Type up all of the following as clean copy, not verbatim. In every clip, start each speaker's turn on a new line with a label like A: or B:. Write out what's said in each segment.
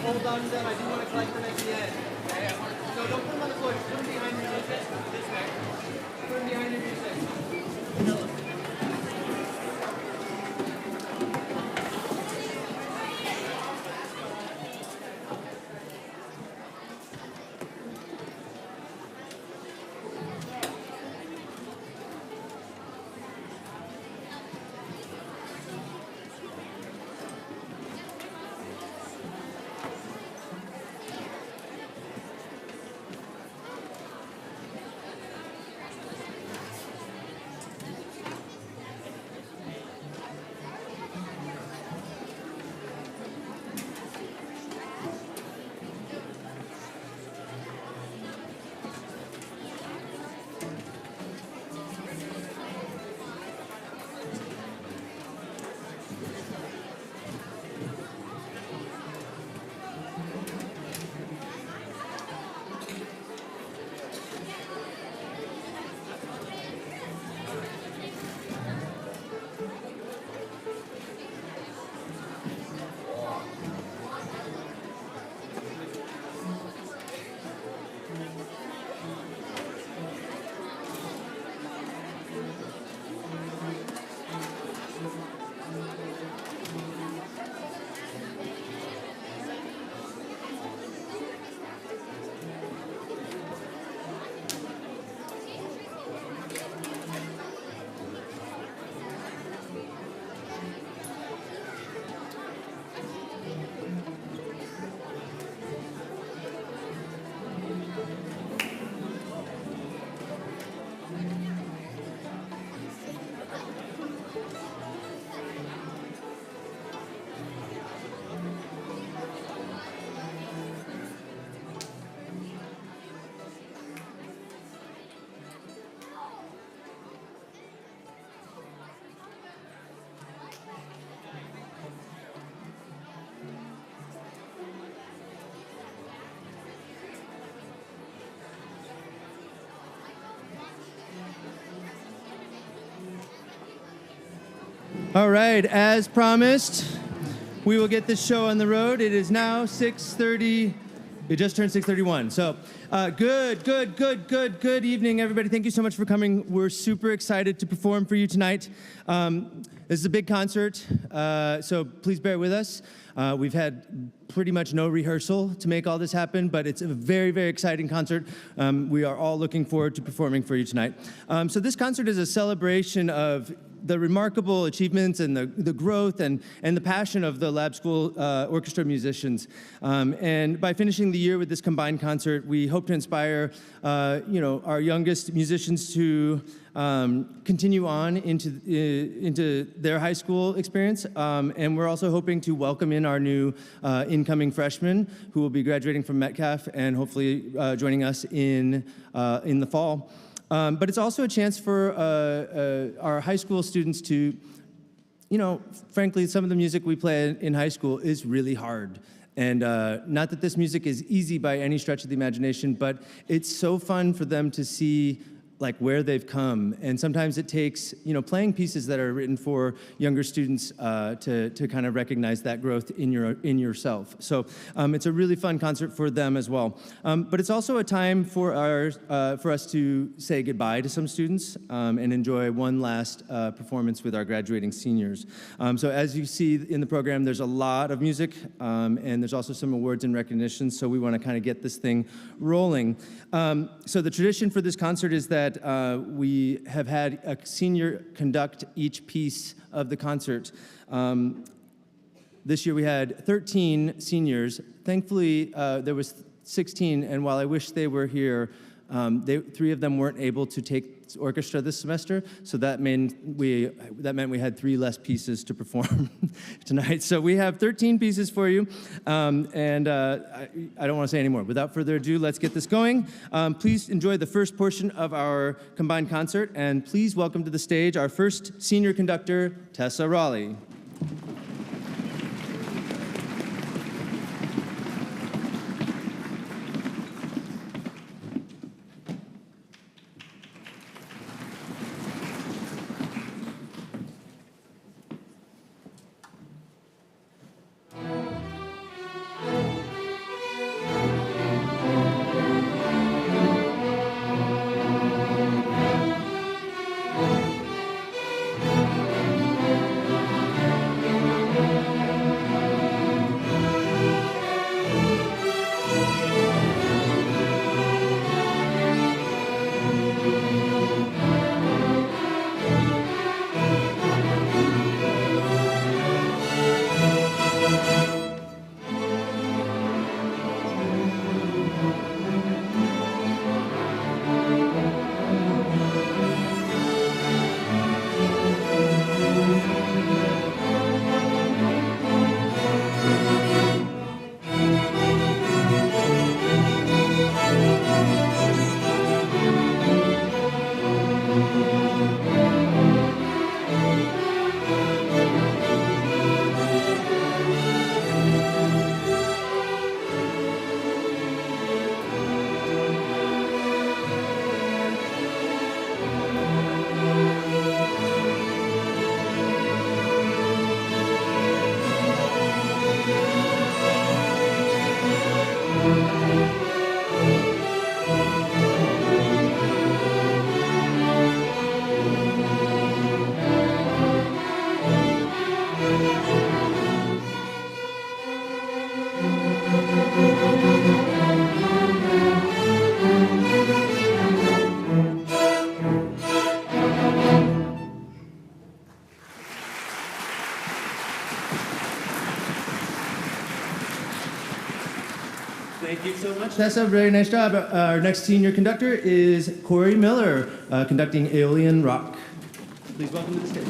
A: hold on to them. I do want to collect them at the end. Okay? So don't put them on the floor. Just put them behind your music. This way. Put them behind your music. All right, as promised, we will get this show on the road. It is now 6:30. It just turned 6:31. So good evening, everybody. Thank you so much for coming. We're super excited to perform for you tonight. This is a big concert, so please bear with us. We've had pretty much no rehearsal to make all this happen, but it's a very, very exciting concert. We are all looking forward to performing for you tonight. So this concert is a celebration of the remarkable achievements and the growth and the passion of the Lab School orchestra musicians. And by finishing the year with this combined concert, we hope to inspire our youngest musicians to continue on into their high school experience. And we're also hoping to welcome in our new incoming freshmen who will be graduating from Metcalf and hopefully joining us in the fall. But it's also a chance for our high school students to, frankly, some of the music we play in high school is really hard. And not that this music is easy by any stretch of the imagination, but it's so fun for them to see where they've come. And sometimes it takes, playing pieces that are written for younger students to kind of recognize that growth in yourself. So it's a really fun concert for them as well. But it's also a time for us to say goodbye to some students and enjoy one last performance with our graduating seniors. So as you see in the program, there's a lot of music and there's also some awards and recognitions. So we want to kind of get this thing rolling. So the tradition for this concert is that we have had a senior conduct each piece of the concert. This year we had 13 seniors. Thankfully, there was 16, and while I wish they were here, 3 of them weren't able to take orchestra this semester, so that meant we had 3 less pieces to perform tonight. So we have 13 pieces for you, and I don't want to say any more. Without further ado, let's get this going. Please enjoy the first portion of our combined concert, and please welcome to the stage our first senior conductor, Tessa Raleigh. Thank you so much, Tessa. Very nice job. Our next senior conductor is Corey Miller, conducting Aeolian Rock. Please welcome to the stage.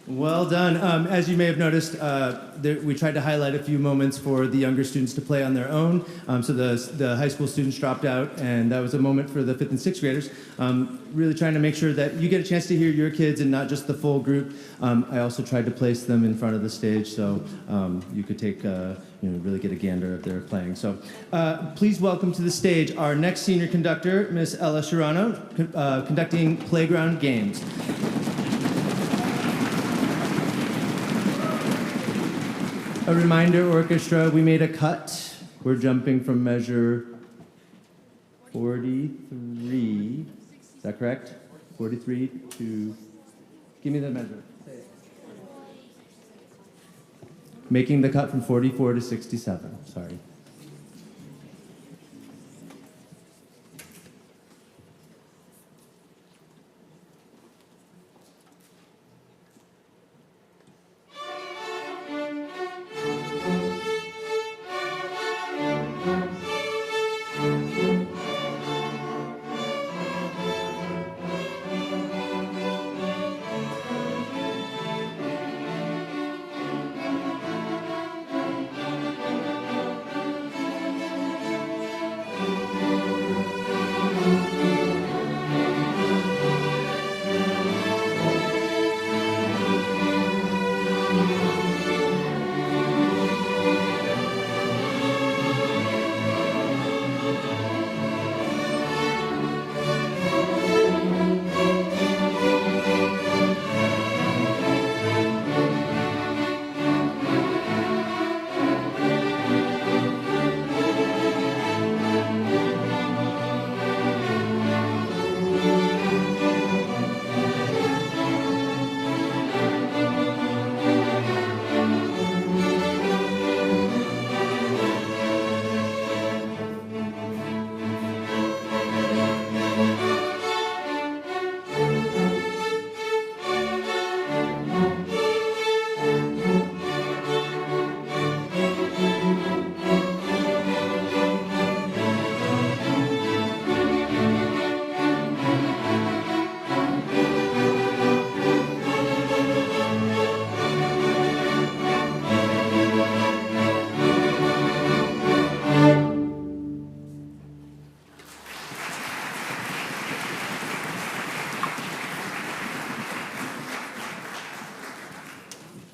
A: Well done. As you may have noticed, we tried to highlight a few moments for the younger students to play on their own. So the high school students dropped out, and that was a moment for the 5th and 6th graders. Really trying to make sure that you get a chance to hear your kids and not just the full group. I also tried to place them in front of the stage so you could take, really get a gander of their playing. So please welcome to the stage our next senior conductor, Miss Ella Shirano, conducting Playground Games. A reminder, orchestra, we made a cut. We're jumping from measure 43. Is that correct? 43 to, give me the measure. Making the cut from 44 to 67, sorry.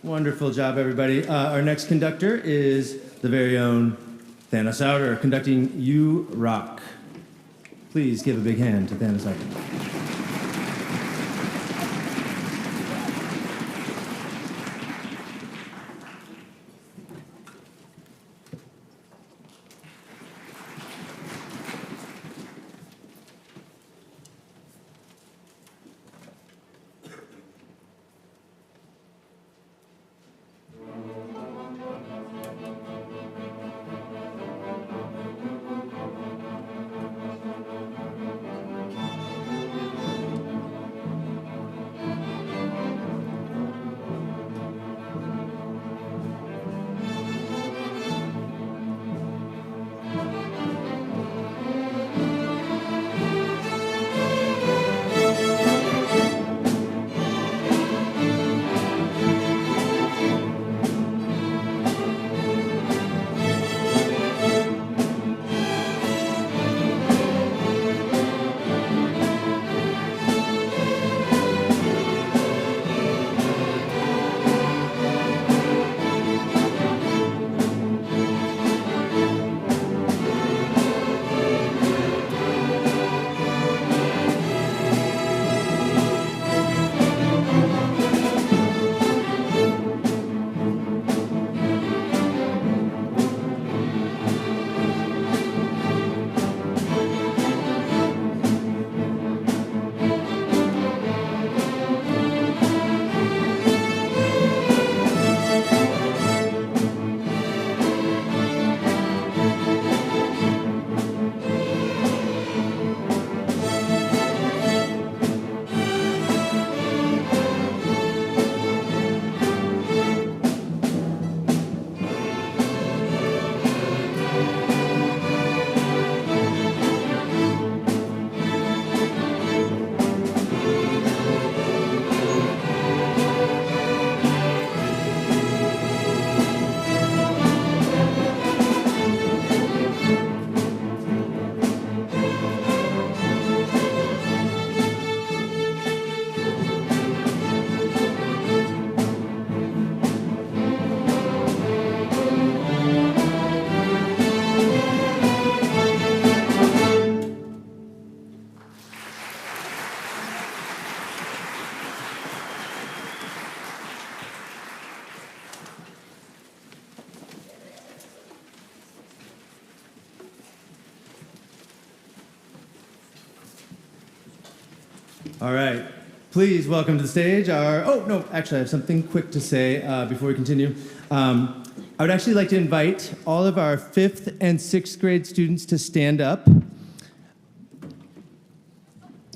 A: Wonderful job, everybody. Our next conductor is the very own Thanos Outer, conducting You Rock. Please give a big hand to Thanos Outer. All right. Please welcome to the stage our... Oh, no, actually, I have something quick to say before we continue. I would actually like to invite all of our 5th and 6th grade students to stand up.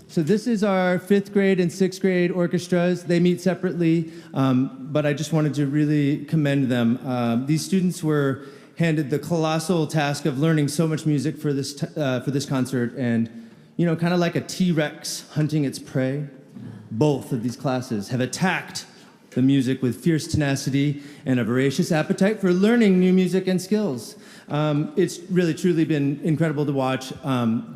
A: So this is our 5th grade and 6th grade orchestras. They meet separately, but I just wanted to really commend them. These students were handed the colossal task of learning so much music for this concert, and you know, kind of like a T-Rex hunting its prey, both of these classes have attacked the music with fierce tenacity and a voracious appetite for learning new music and skills. It's really, truly been incredible to watch.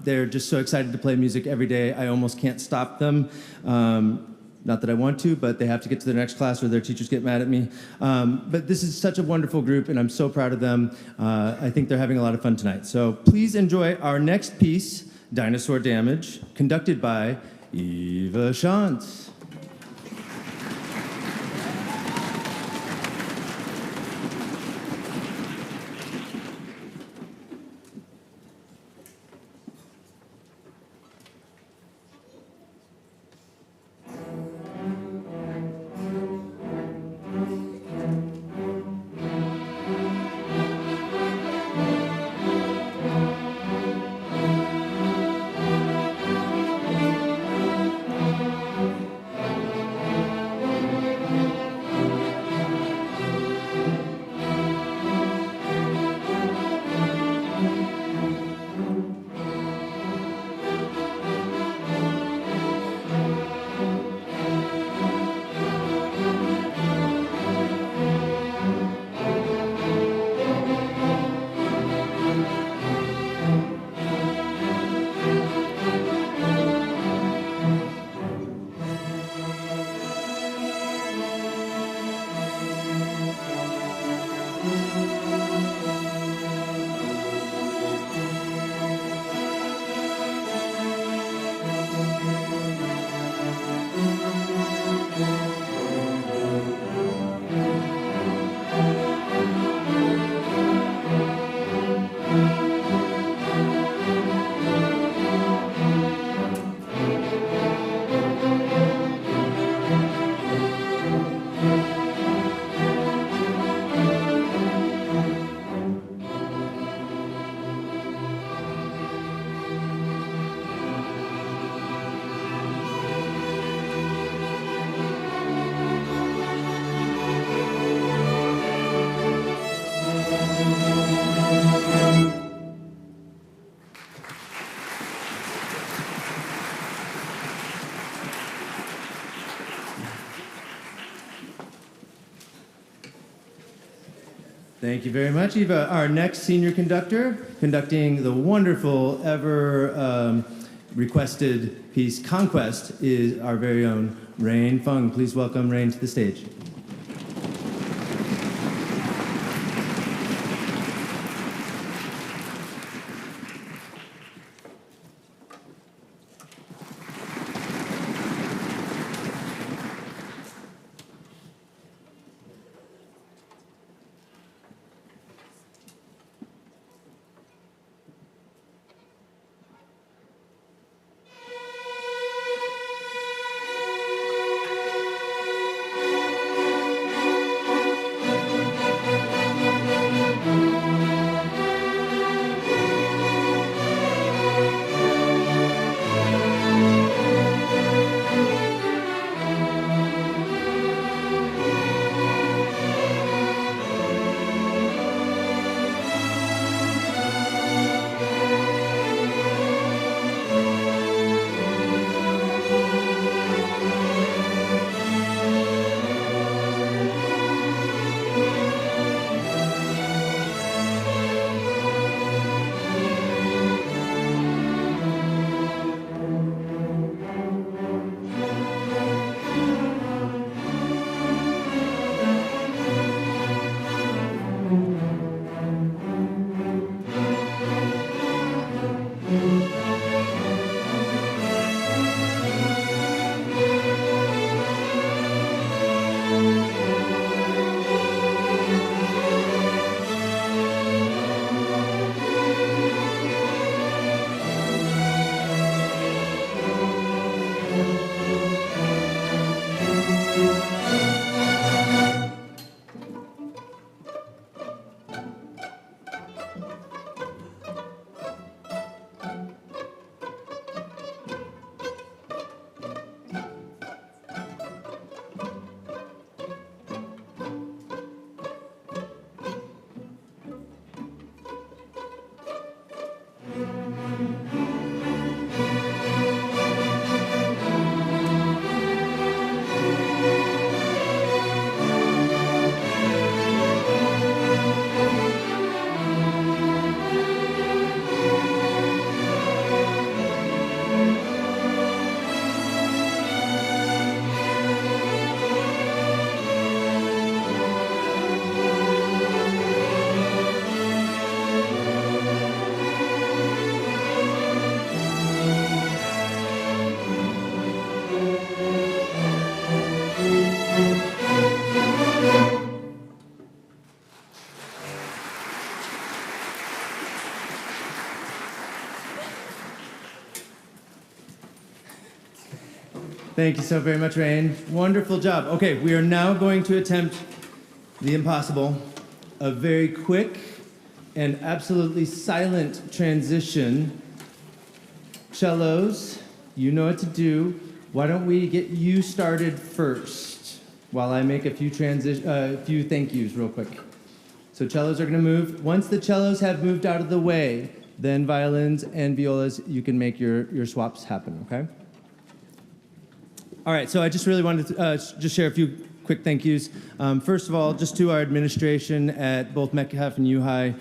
A: They're just so excited to play music every day. I almost can't stop them. Not that I want to, but they have to get to their next class or their teachers get mad at me. But this is such a wonderful group, and I'm so proud of them. I think they're having a lot of fun tonight. So please enjoy our next piece, Dinosaur Damage, conducted by Eva Shantz. Thank you very much, Eva. Our next senior conductor, conducting the wonderful, ever requested piece, Conquest, is our very own Rain Fung. Please welcome Rain to the stage. Thank you so very much, Rain. Wonderful job. Okay, we are now going to attempt the impossible, a very quick and absolutely silent transition. Cellos, you know what to do. Why don't we get you started first while I make a few thank yous real quick. So cellos are gonna move. Once the cellos have moved out of the way, then violins and violas, you can make your swaps happen, okay? All right, so I just really wanted to just share a few quick thank yous. First of all, just to our administration at both Metcalf and UHigh.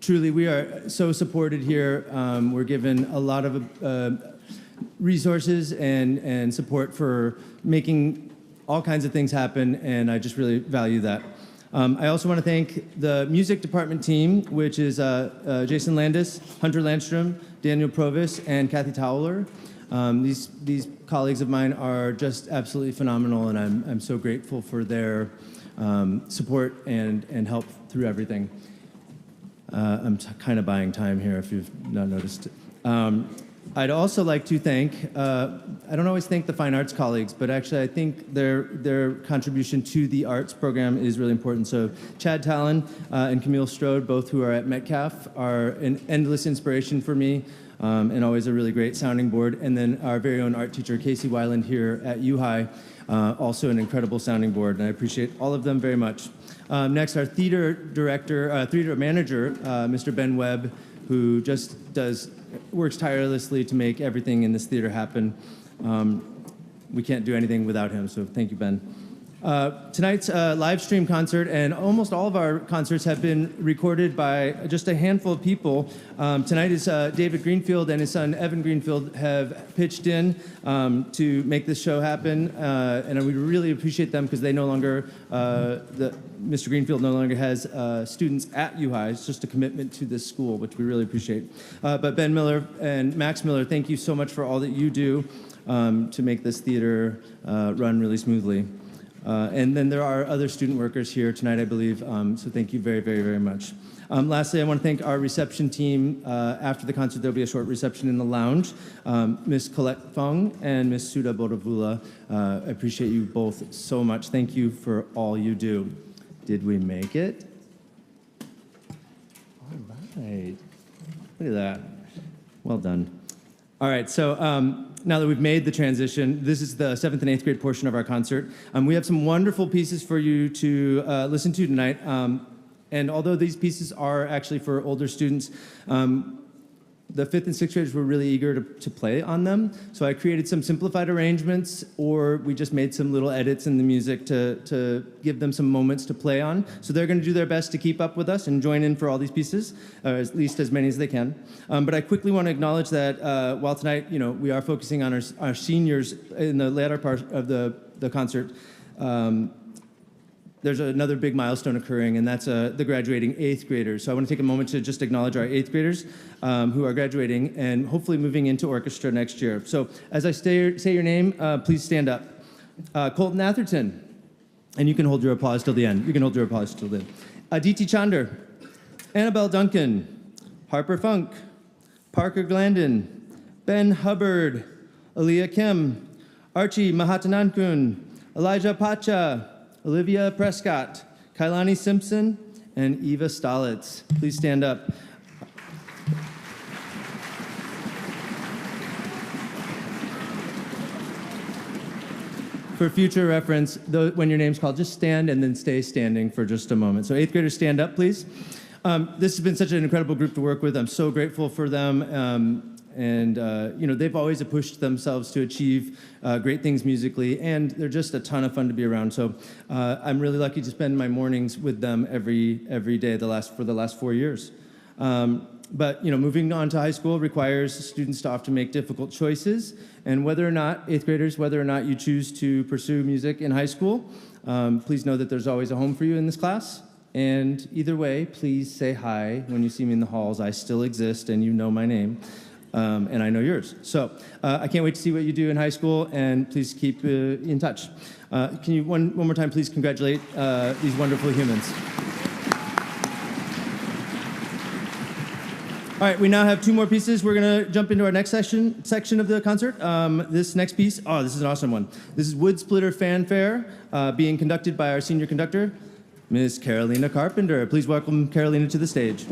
A: Truly, we are so supported here. We're given a lot of resources and support for making all kinds of things happen, and I just really value that. I also want to thank the music department team, which is Jason Landis, Hunter Landstrom, Daniel Provis, and Kathy Towler. These colleagues of mine are just absolutely phenomenal, and I'm so grateful for their support and help through everything. I'm kind of buying time here if you've not noticed. I'd also like to thank, I don't always thank the fine arts colleagues, but actually I think their contribution to the arts program is really important. So Chad Talon and Camille Strode, both who are at Metcalf, are an endless inspiration for me. And always a really great sounding board. And then our very own art teacher, Casey Weiland here at UHigh, also an incredible sounding board, and I appreciate all of them very much. Next, our theater manager, Mr. Ben Webb, who just works tirelessly to make everything in this theater happen. We can't do anything without him, so thank you, Ben. Tonight's live stream concert and almost all of our concerts have been recorded by just a handful of people. Tonight is David Greenfield and his son Evan Greenfield have pitched in to make this show happen, and we really appreciate them because they no longer, Mr. Greenfield no longer has students at UHigh. It's just a commitment to this school, which we really appreciate. But Ben Miller and Max Miller, thank you so much for all that you do to make this theater run really smoothly. And then there are other student workers here tonight, I believe, so thank you very, very, very much. Lastly, I want to thank our reception team. After the concert, there'll be a short reception in the lounge. Ms. Colette Fong and Ms. Suda Bodavula, I appreciate you both so much. Thank you for all you do. Did we make it? All right. Look at that. Well done. All right, so now that we've made the transition, this is the 7th and 8th grade portion of our concert. We have some wonderful pieces for you to listen to tonight. And although these pieces are actually for older students, the 5th and 6th graders were really eager to play on them. So I created some simplified arrangements, or we just made some little edits in the music to give them some moments to play on. So they're going to do their best to keep up with us and join in for all these pieces, or at least as many as they can. But I quickly want to acknowledge that while tonight, we are focusing on our seniors in the latter part of the concert, there's another big milestone occurring, and that's the graduating 8th graders. So I want to take a moment to just acknowledge our 8th graders who are graduating and hopefully moving into orchestra next year. So as I say your name, please stand up. Colton Atherton, and you can hold your applause till the end. You can hold your applause till the end. Aditi Chander, Annabelle Duncan, Harper Funk, Parker Glandon, Ben Hubbard, Aaliyah Kim, Archie Mahatanankun, Elijah Pacha, Olivia Prescott, Kailani Simpson, and Eva Stalitz. Please stand up. For future reference, when your name's called, just stand and then stay standing for just a moment. So 8th graders, stand up, please. This has been such an incredible group to work with. I'm so grateful for them. They've always pushed themselves to achieve great things musically, and they're just a ton of fun to be around. So I'm really lucky to spend my mornings with them every day for the last 4 years. But moving on to high school requires students to often make difficult choices, and whether or not 8th graders, whether or not you choose to pursue music in high school, please know that there's always a home for you in this class. And either way, please say hi when you see me in the halls. I still exist, and you know my name. And I know yours. So I can't wait to see what you do in high school, and please keep in touch. Can you, one more time, please congratulate these wonderful humans. All right, we now have 2 more pieces. We're going to jump into our next section of the concert. This next piece, this is an awesome one. This is Wood Splitter Fanfare, being conducted by our senior conductor, Ms. Carolina Carpenter. Please welcome Carolina to the stage.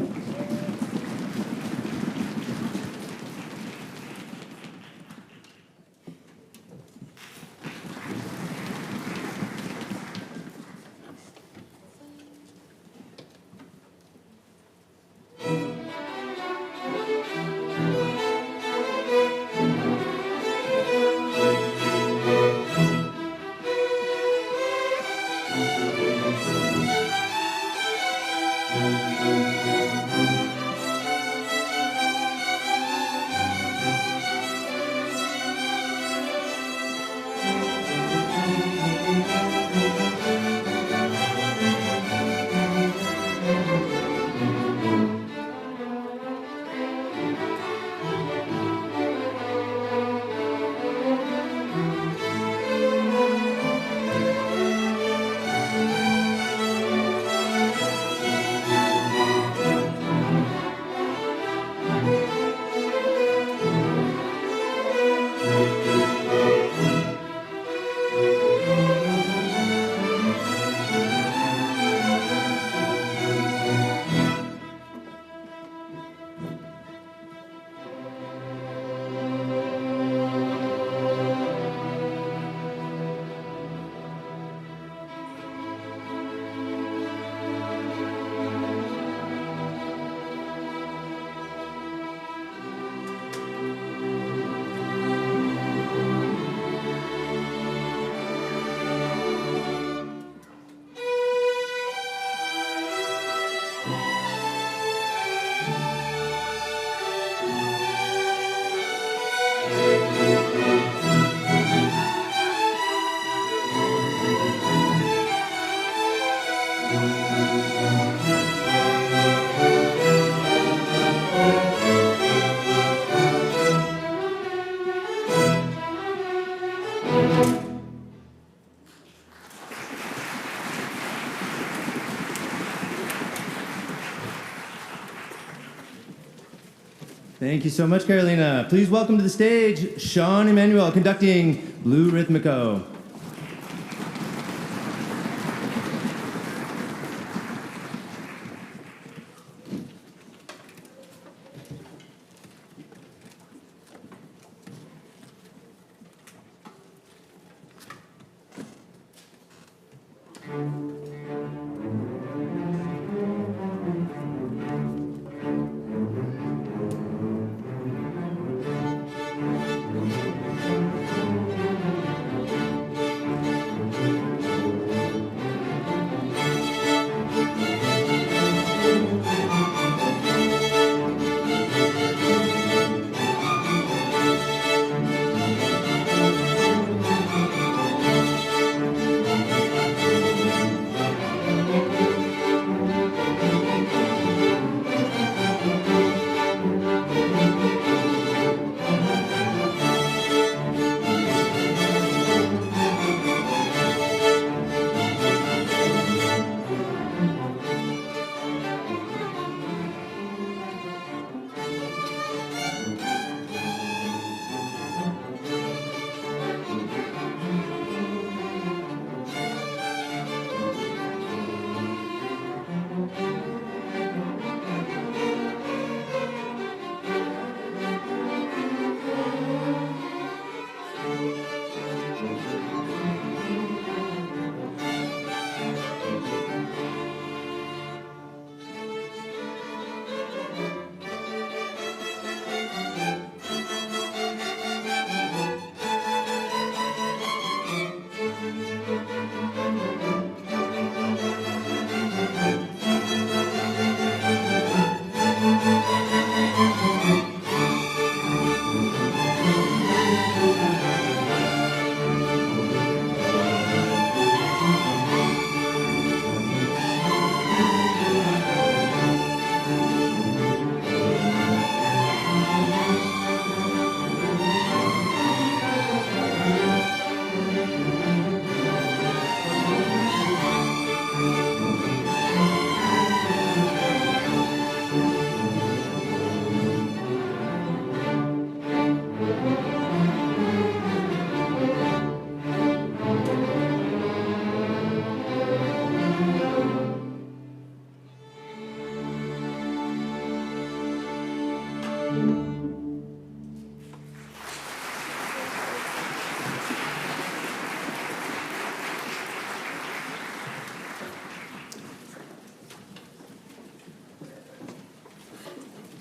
A: Thank you so much, Carolina. Please welcome to the stage Sean Emanuel conducting Blue Rhythmico.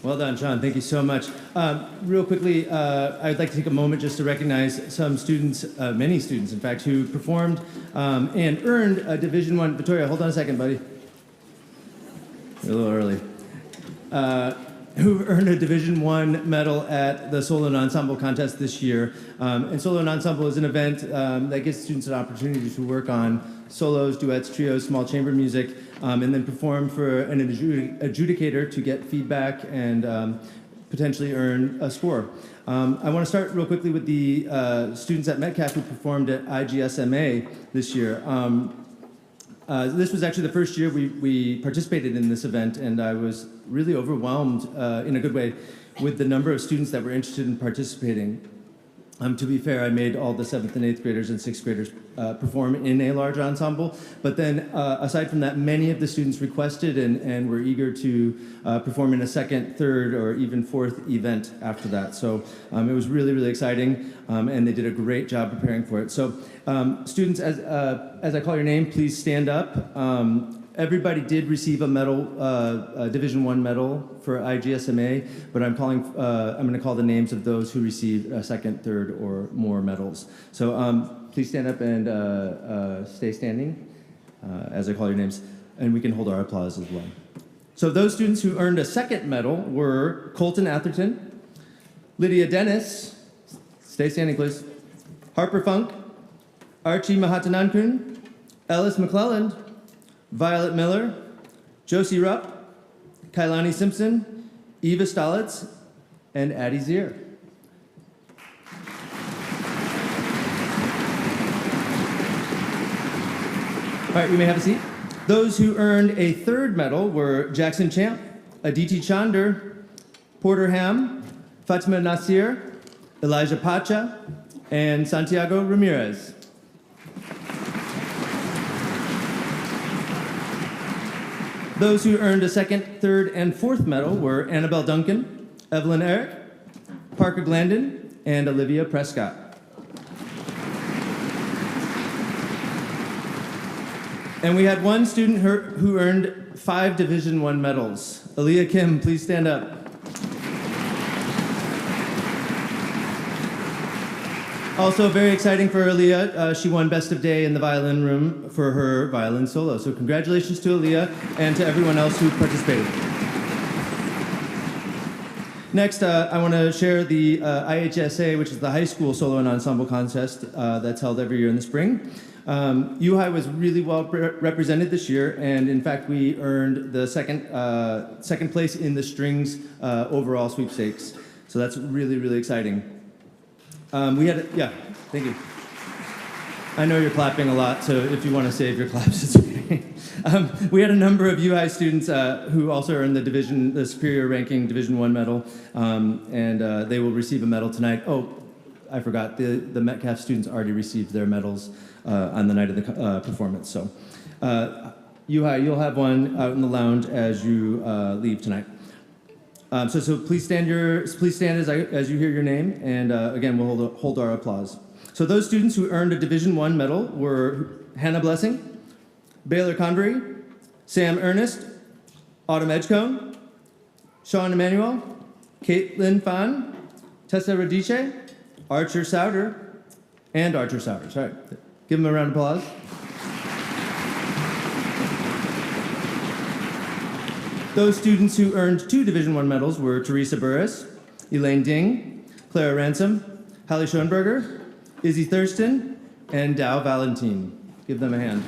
A: Well done, Sean. Thank you so much. Real quickly, I'd like to take a moment just to recognize some students, many students, in fact, who performed and earned a Division I. Victoria, hold on a second, buddy. You're a little early. Who earned a Division I medal at the Solo and Ensemble contest this year. And Solo and Ensemble is an event that gives students an opportunity to work on solos, duets, trios, small chamber music, and then perform for an adjudicator to get feedback and potentially earn a score. I want to start real quickly with the students at Metcalf who performed at IGSMA this year. This was actually the first year we participated in this event, and I was really overwhelmed in a good way with the number of students that were interested in participating. To be fair, I made all the 7th and 8th graders and 6th graders perform in a large ensemble, but then aside from that, many of the students requested and were eager to perform in a 2nd, 3rd, or even 4th event after that. So it was really, really exciting, and they did a great job preparing for it. So students, as I call your name, please stand up. Everybody did receive a medal, a Division I medal for IGSMA, but I'm going to call the names of those who received a 2nd, 3rd, or more medals. So please stand up and stay standing as I call your names, and we can hold our applause as well. So those students who earned a 2nd medal were Colton Atherton, Lydia Dennis, stay standing please, Harper Funk, Archie Mahatanankun, Ellis McClelland, Violet Miller, Josie Rupp, Kailani Simpson, Eva Stolitz, and Addie Zier. All right, you may have a seat. Those who earned a 3rd medal were Jackson Champ, Aditi Chander, Porter Ham, Fatima Nasir, Elijah Pacha, and Santiago Ramirez. Those who earned a second, third, and fourth medal were Annabelle Duncan, Evelyn Eric, Parker Glandon, and Olivia Prescott. And we had one student who earned 5 Division I medals. Aaliyah Kim, please stand up. Also very exciting for Aaliyah, she won Best of Day in the violin room for her violin solo. So congratulations to Aaliyah and to everyone else who participated. Next, I want to share the IHSA, which is the High School Solo and Ensemble Contest that's held every year in the spring. UHigh was really well represented this year, and in fact, we earned the second place in the strings overall sweepstakes. So that's really, really exciting. Yeah, thank you. I know you're clapping a lot, so if you want to save your claps, it's okay. We had a number of UHigh students who also earned the superior ranking Division I medal, and they will receive a medal tonight. Oh, I forgot, the Metcalf students already received their medals on the night of the performance. So UHigh, you'll have one out in the lounge as you leave tonight. So please stand as you hear your name, and again, we'll hold our applause. So those students who earned a Division I medal were Hannah Blessing, Baylor Convery, Sam Ernest, Autumn Edgecombe, Sean Emmanuel, Caitlin Fan, Tessa Radice, Archer Souter, and Archer Souter, sorry. Give them a round of applause. Those students who earned 2 Division I medals were Teresa Burris, Elaine Ding, Clara Ransom, Hallie Schoenberger, Izzy Thurston, and Dow Valentine. Give them a hand.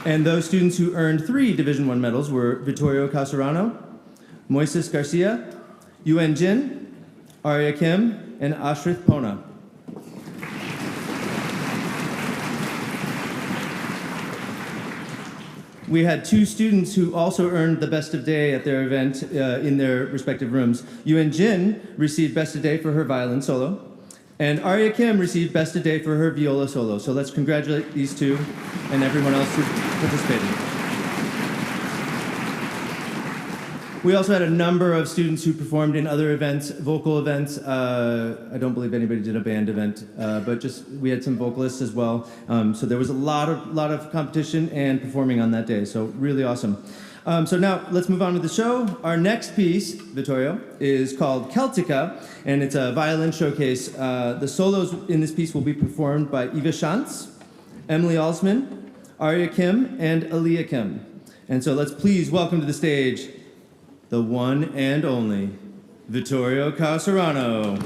A: And those students who earned 3 Division I medals were Vittorio Caserano, Moises Garcia, Yuen Jin, Arya Kim, and Ashrith Pona. We had 2 students who also earned the Best of Day at their event in their respective rooms. Yuen Jin received Best of Day for her violin solo, and Arya Kim received Best of Day for her viola solo. So let's congratulate these 2 and everyone else who participated. We also had a number of students who performed in other events, vocal events. I don't believe anybody did a band event, but we had some vocalists as well. So there was a lot of competition and performing on that day. So really awesome. So now let's move on with the show. Our next piece, Vittorio, is called Celtica, and it's a violin showcase. The solos in this piece will be performed by Eva Shantz, Emily Alsman, Arya Kim, and Aaliyah Kim. And so let's please welcome to the stage the one and only Vittorio Caserano.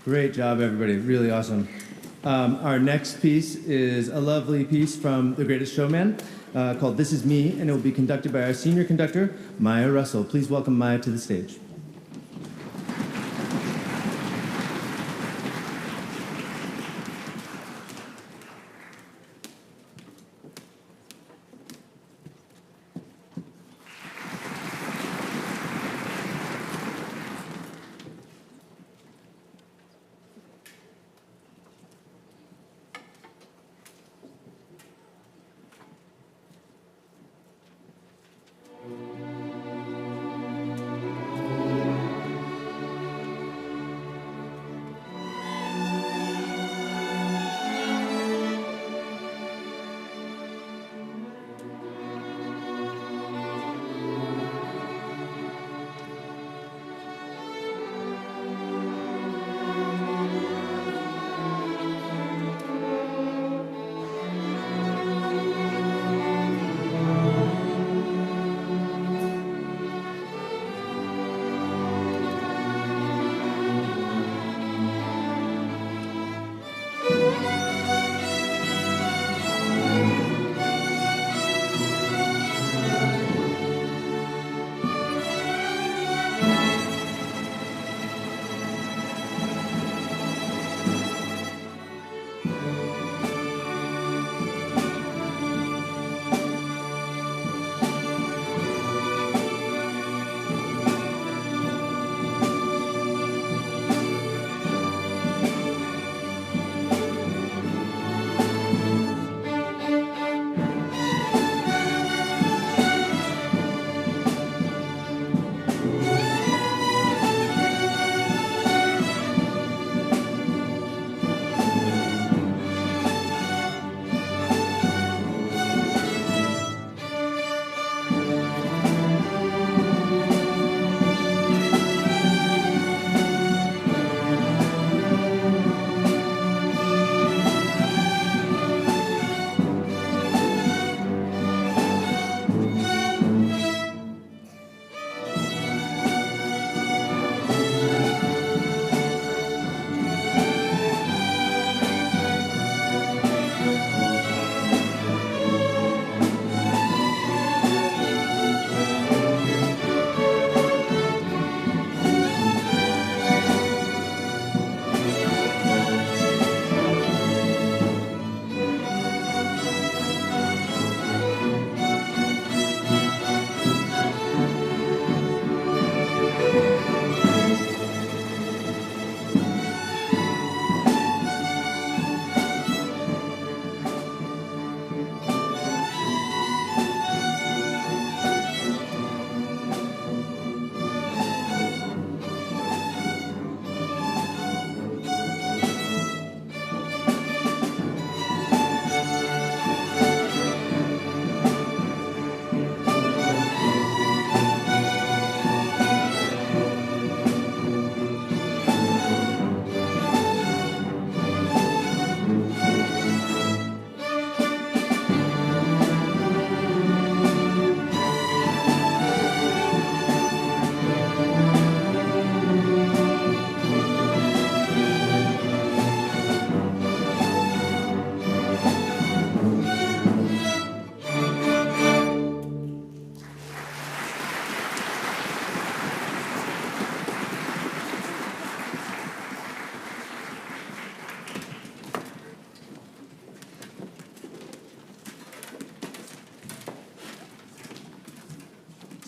A: Great job, everybody. Really awesome. Our next piece is a lovely piece from The Greatest Showman called This Is Me, and it will be conducted by our senior conductor, Maya Russell. Please welcome Maya to the stage.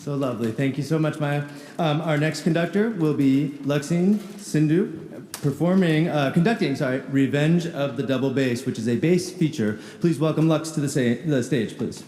A: So lovely. Thank you so much, Maya. Our next conductor will be Luxine Sindhu, conducting, Revenge of the Double Bass, which is a bass feature. Please welcome Lux to the stage, please.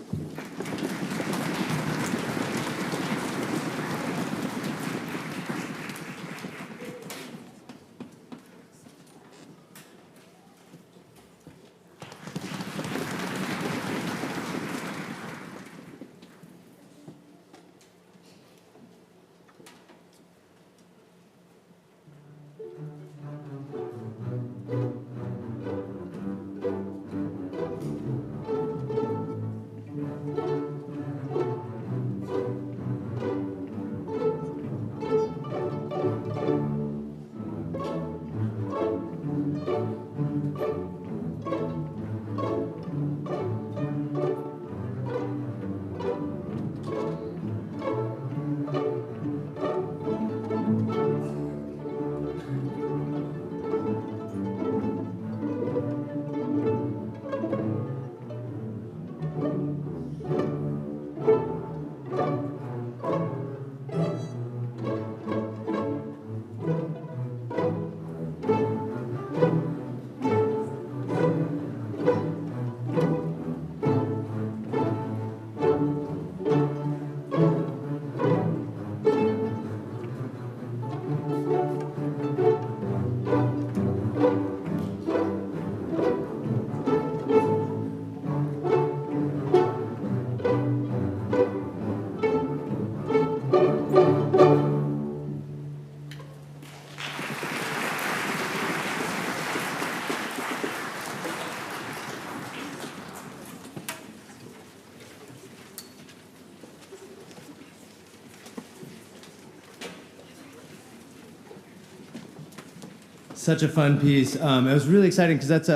A: Such a fun piece. It was really exciting because that's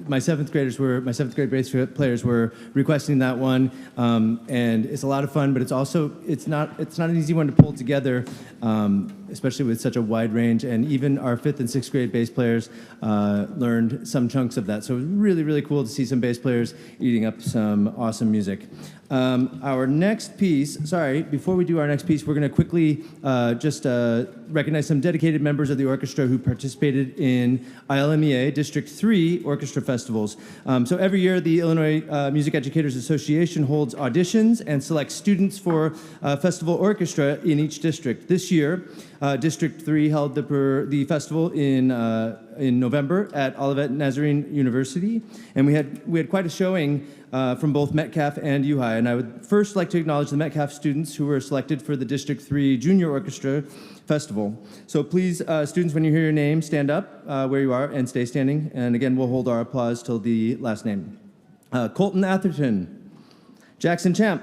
A: my seventh grade bass players were requesting that one, and it's a lot of fun. But it's not an easy one to pull together, especially with such a wide range. And even our fifth and sixth grade bass players learned some chunks of that. So it was really, really cool to see some bass players eating up some awesome music. Our next piece, before we do our next piece, we're going to quickly just recognize some dedicated members of the orchestra who participated in ILMEA District 3 orchestra festivals. So every year, the Illinois Music Educators Association holds auditions and selects students for festival orchestra in each district. This year, District 3 held the festival in November at Olivet Nazarene University, and we had quite a showing from both Metcalf and UHigh. And I would first like to acknowledge the Metcalf students who were selected for the District 3 Junior Orchestra Festival. So please, students, when you hear your name, stand up where you are and stay standing. And again, we'll hold our applause till the last name. Colton Atherton, Jackson Champ,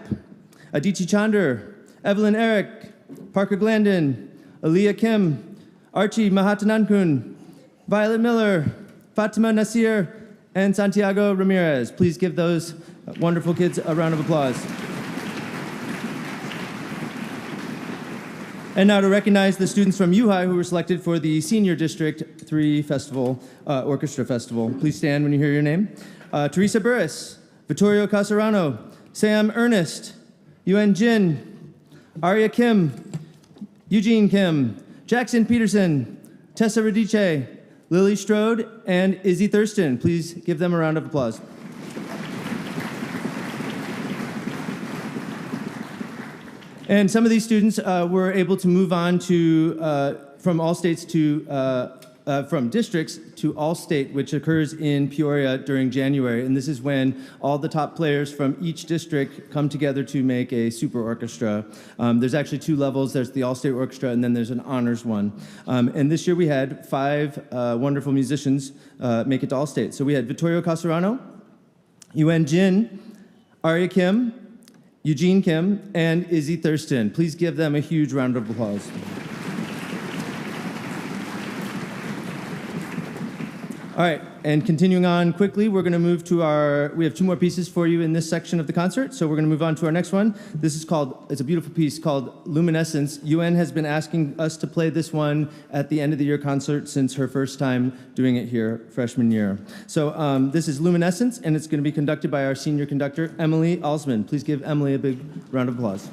A: Adichie Chander, Evelyn Eric, Parker Glandon, Aaliyah Kim, Archie Mahatanankun, Violet Miller, Fatima Nasir, and Santiago Ramirez. Please give those wonderful kids a round of applause. And now to recognize the students from UHigh who were selected for the Senior District 3 Festival, Orchestra Festival. Please stand when you hear your name. Teresa Burris, Vittorio Casarano, Sam Ernest, Yuen Jin, Arya Kim, Eugene Kim, Jackson Peterson, Tessa Radice, Lily Strode, and Izzy Thurston. Please give them a round of applause. And some of these students were able to move on to from districts to all-state, which occurs in Peoria during January. And this is when all the top players from each district come together to make a super orchestra. There's actually two levels. There's the all-state orchestra, and then there's an honors one. And this year we had 5 wonderful musicians make it to all-state. So we had Vittorio Casarano, Yuen Jin, Arya Kim, Eugene Kim, and Izzy Thurston. Please give them a huge round of applause. All right, and continuing on quickly, we're going to move to we have 2 more pieces for you in this section of the concert, so we're going to move on to our next one. It's a beautiful piece called Luminescence. Yuen has been asking us to play this one at the end of the year concert since her first time doing it here, freshman year. So this is Luminescence, and it's going to be conducted by our senior conductor, Emily Alsman. Please give Emily a big round of applause.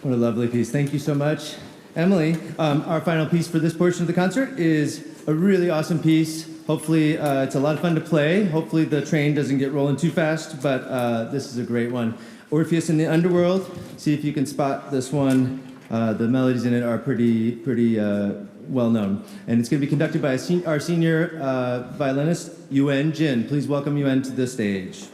A: What a lovely piece. Thank you so much, Emily. Our final piece for this portion of the concert is a really awesome piece. Hopefully, it's a lot of fun to play. Hopefully, the train doesn't get rolling too fast, but this is a great one. Orpheus in the Underworld. See if you can spot this one. The melodies in it are pretty well known. And it's going to be conducted by our senior violinist, Yuen Jin. Please welcome Yuen to the stage.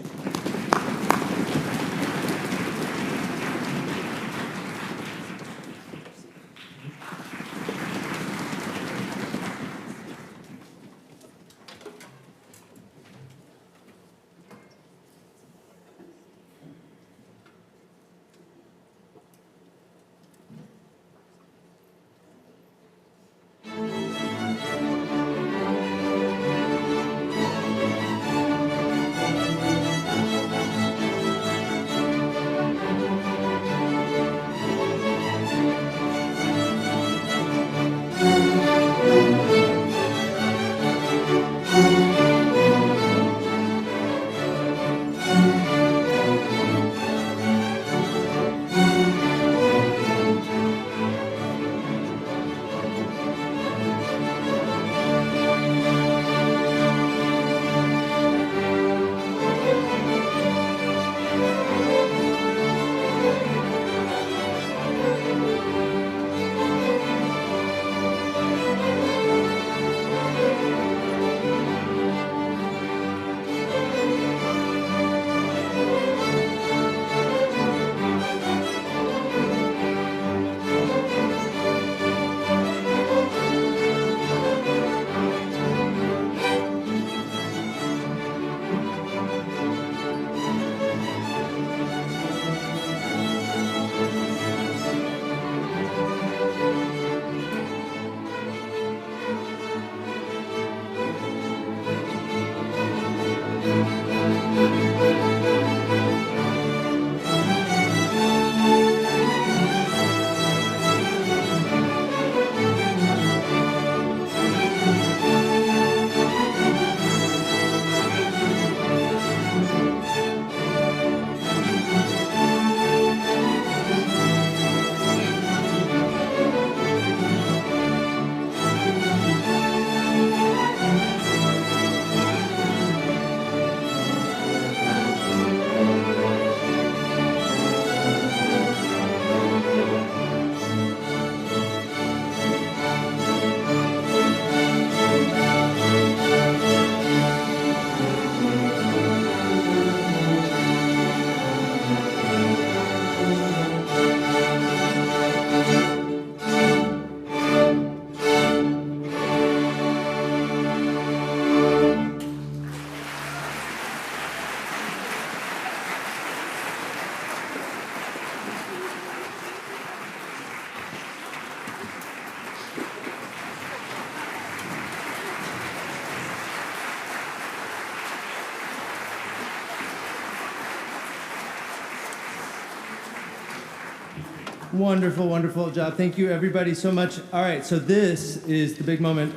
A: Wonderful, wonderful job. Thank you, everybody, so much. All right, so this is the big moment.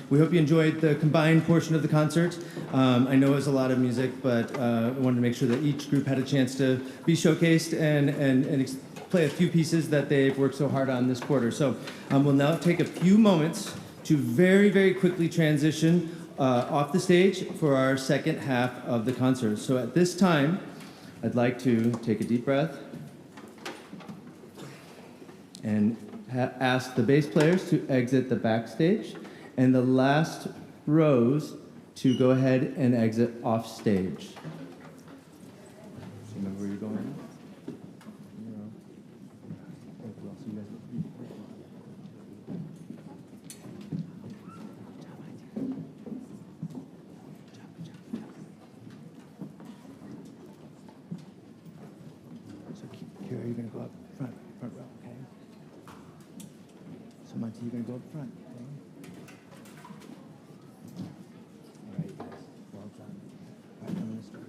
A: We hope you enjoyed the combined portion of the concert. I know it was a lot of music, but I wanted to make sure that each group had a chance to be showcased and play a few pieces that they've worked so hard on this quarter. So we'll now take a few moments to very, very quickly transition off the stage for our second half of the concert. So at this time, I'd like to take a deep breath and ask the bass players to exit the backstage and the last rows to go ahead and exit off stage. You know where you're going? So Kira, you're going to go up front row, okay? So Monty, you're going to go up front, okay? All right, guys, well done. All right, I'm going to start.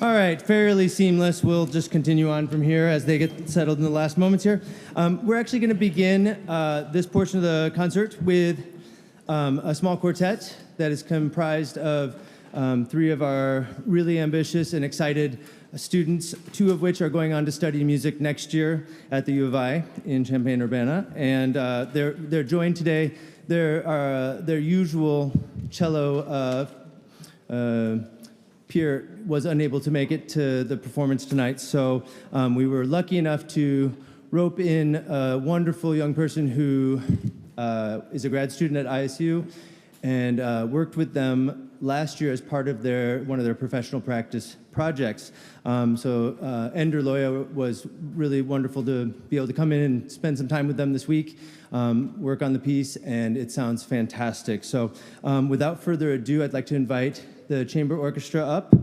A: All right, fairly seamless. We'll just continue on from here as they get settled in the last moments here. We're actually going to begin this portion of the concert with a small quartet that is comprised of three of our really ambitious and excited students, two of which are going on to study music next year at the UHigh in Champaign-Urbana. And they're joined today. Their usual cello Pierre was unable to make it to the performance tonight, so we were lucky enough to rope in a wonderful young person who is a grad student at ISU and worked with them last year as part of one of their professional practice projects. So Ender Loya was really wonderful to be able to come in and spend some time with them this week, work on the piece, and it sounds fantastic. So without further ado, I'd like to invite the chamber orchestra up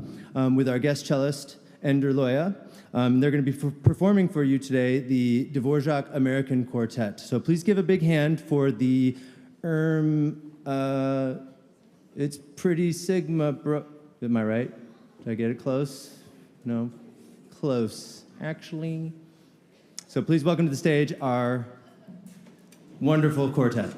A: with our guest cellist, Ender Loya. They're going to be performing for you today the Dvorak American Quartet. So please give a big hand for the it's pretty sigma, bro. Am I right? Did I get it close? No? Close, actually. So please welcome to the stage our wonderful quartet.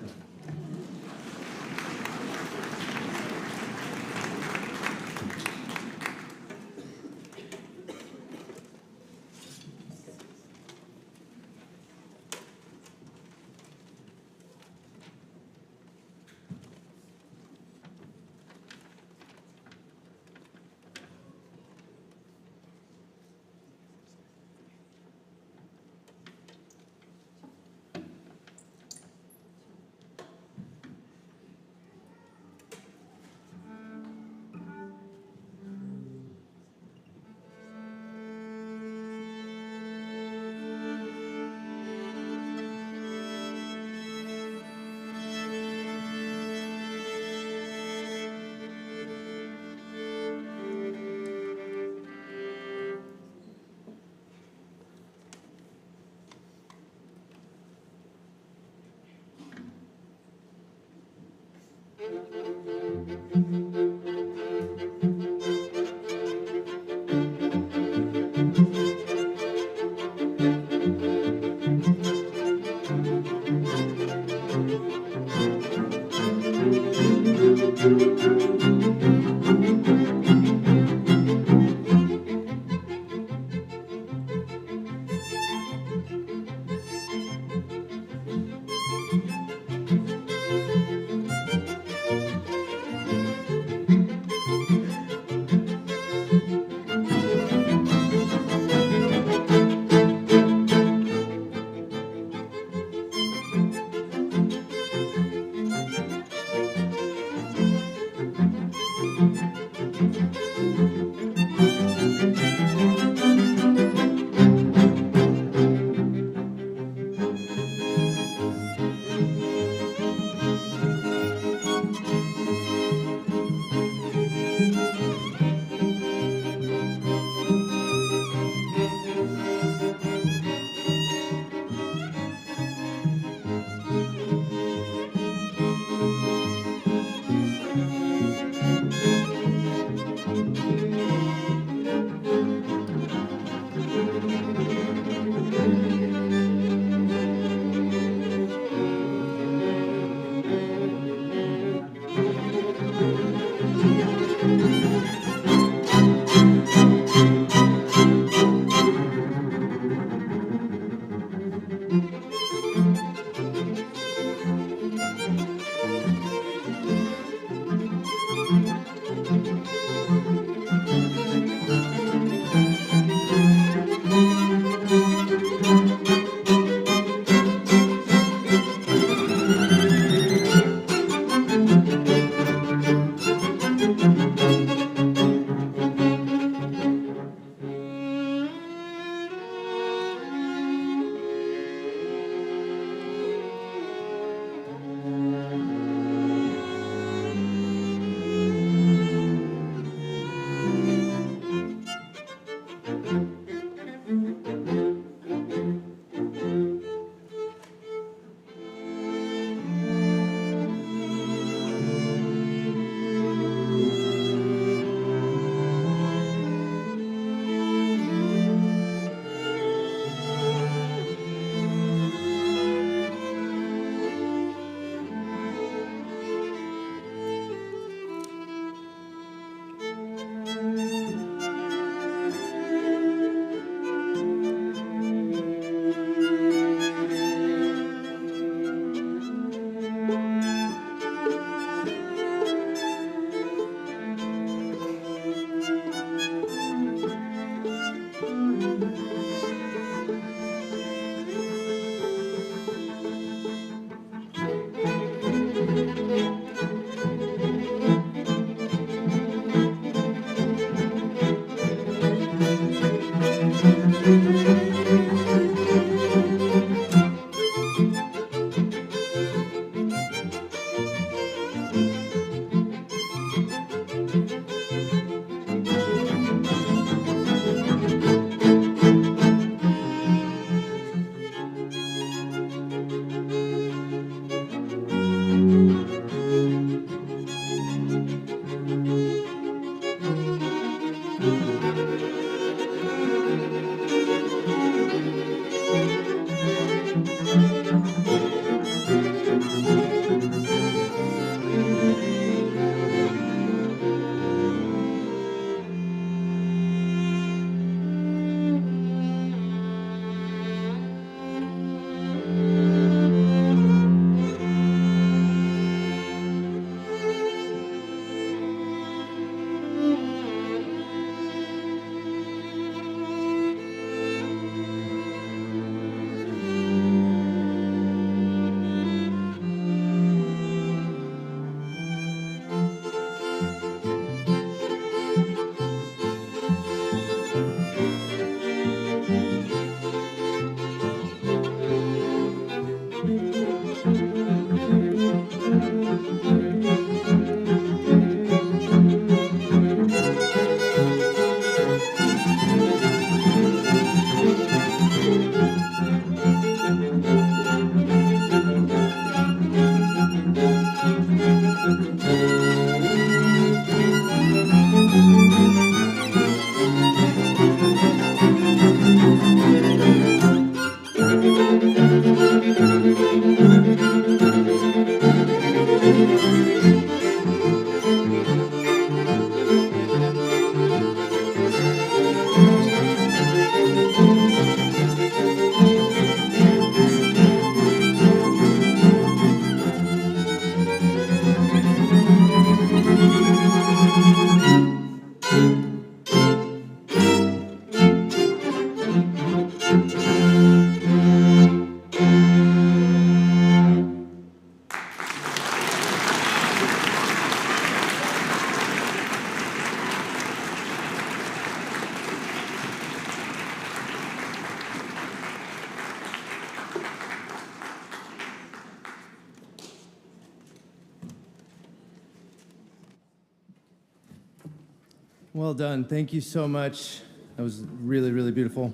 A: Well done. Thank you so much. That was really, really beautiful.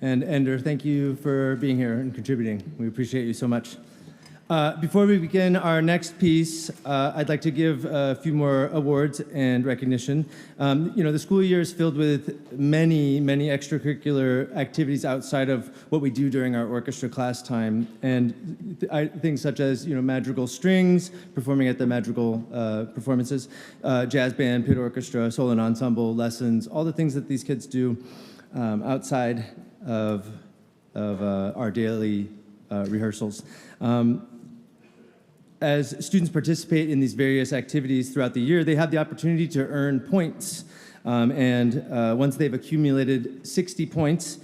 A: And Ender, thank you for being here and contributing. We appreciate you so much. Before we begin our next piece, I'd like to give a few more awards and recognition. The school year is filled with many, many extracurricular activities outside of what we do during our orchestra class time. And things such as, madrigal strings, performing at the madrigal performances, jazz band, pit orchestra, solo and ensemble lessons, all the things that these kids do outside of our daily rehearsals. As students participate in these various activities throughout the year, they have the opportunity to earn points. Once they've accumulated 60 points,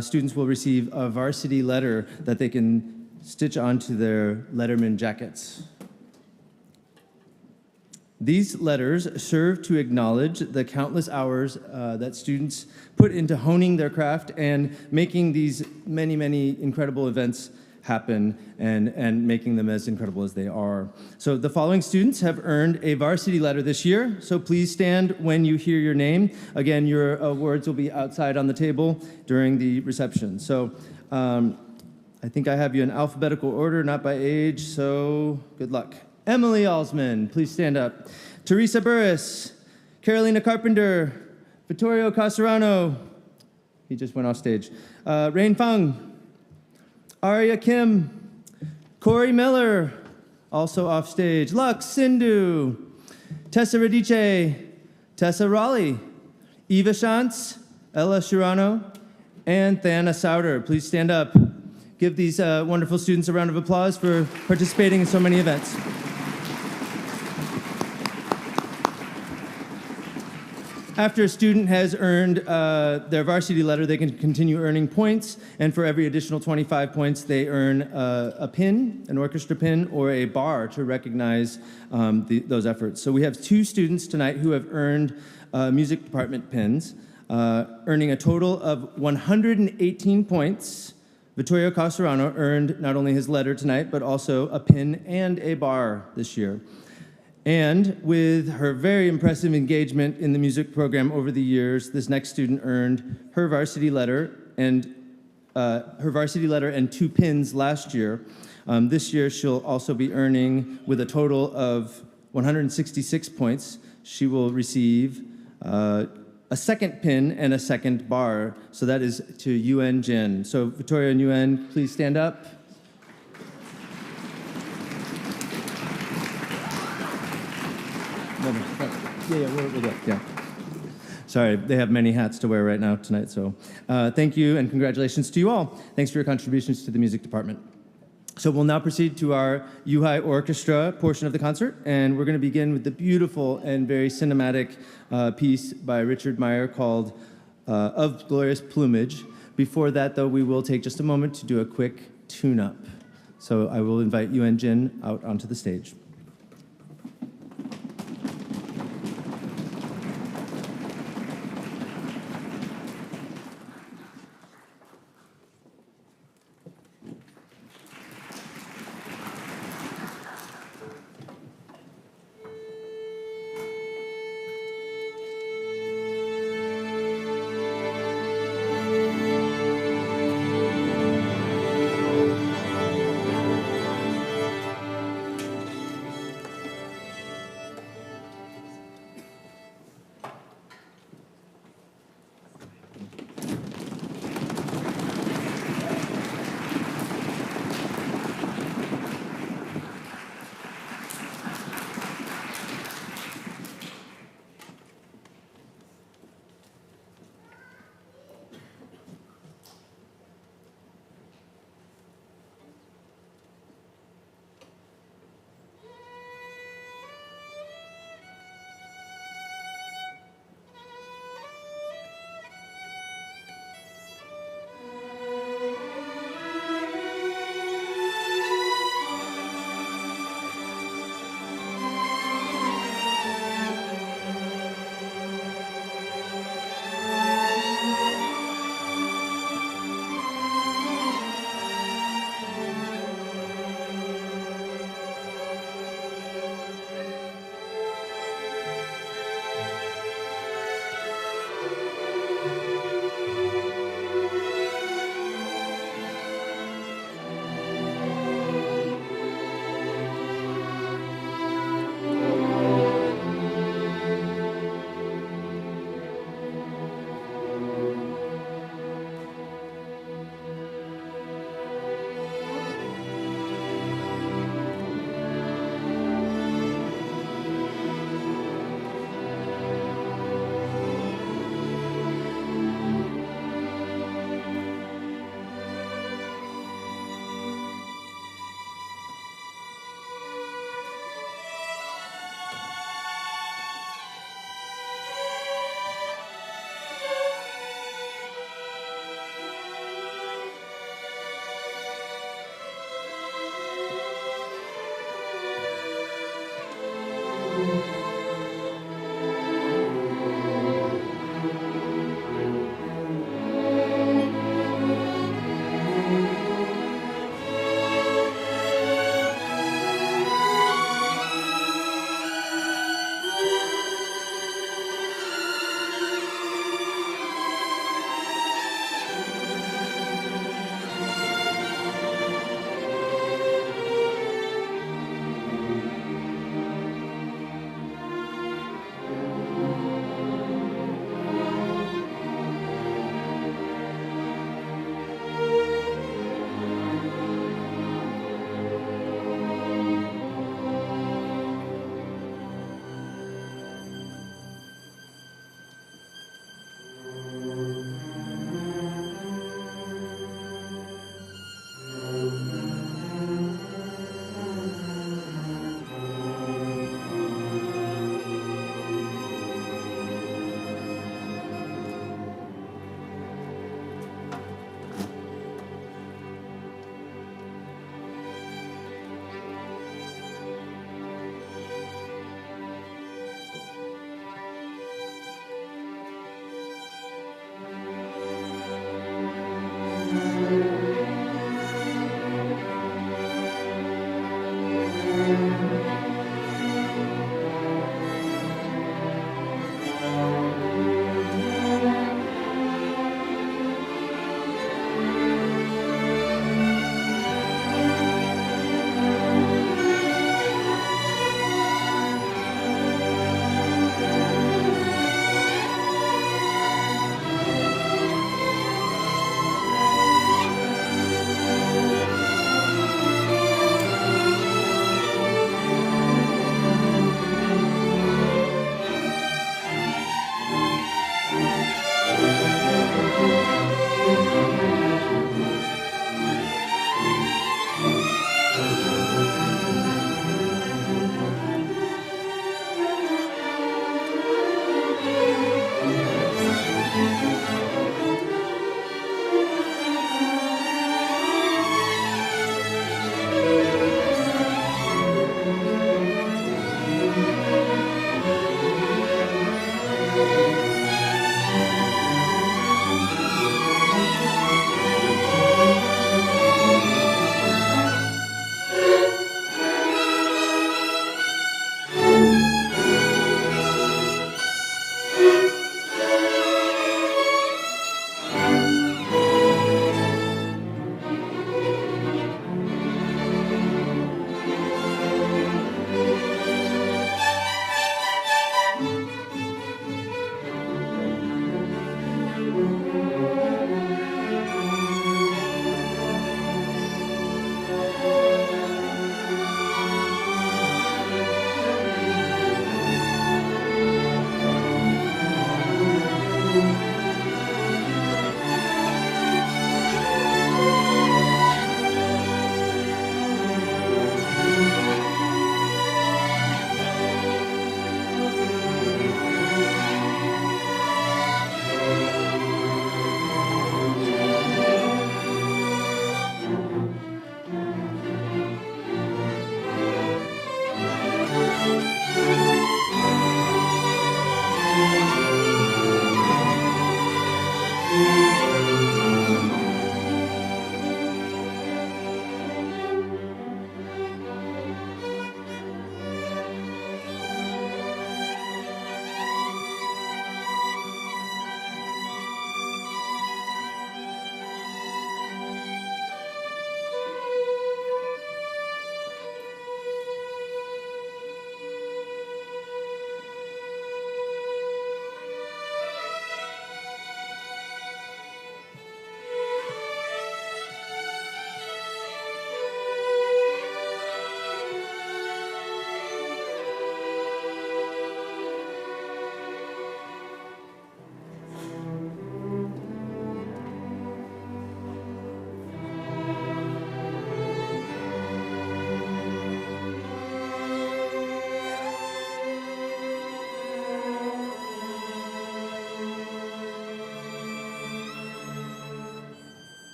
A: students will receive a varsity letter that they can stitch onto their Letterman jackets. These letters serve to acknowledge the countless hours that students put into honing their craft and making these many, many incredible events happen and making them as incredible as they are. So the following students have earned a varsity letter this year, so please stand when you hear your name. Again, your awards will be outside on the table during the reception. So I think I have you in alphabetical order, not by age, so good luck. Emily Alsman, please stand up. Teresa Burris, Carolina Carpenter, Vittorio Casarano, he just went off stage. Rain Fung, Arya Kim, Corey Miller, also off stage. Lux Sindhu, Tessa Radice, Tessa Raleigh, Eva Shantz, Ella Shirano, and Thana Souter. Please stand up. Give these wonderful students a round of applause for participating in so many events. After a student has earned their varsity letter, they can continue earning points, and for every additional 25 points, they earn a pin, an orchestra pin, or a bar to recognize those efforts. So we have 2 students tonight who have earned music department pins, earning a total of 118 points. Vittorio Casarano earned not only his letter tonight, but also a pin and a bar this year. And with her very impressive engagement in the music program over the years, this next student earned her varsity letter and 2 pins last year. This year, she'll also be earning, with a total of 166 points, she will receive a second pin and a second bar. So that is to Yuen Jin. So Victoria and Yuen, please stand up. We'll do it, yeah. Sorry, they have many hats to wear right now tonight, so thank you and congratulations to you all. Thanks for your contributions to the music department. So we'll now proceed to our UHigh Orchestra portion of the concert, and we're going to begin with the beautiful and very cinematic piece by Richard Meyer called Of Glorious Plumage. Before that, though, we will take just a moment to do a quick tune-up. So I will invite Yuen Jin out onto the stage.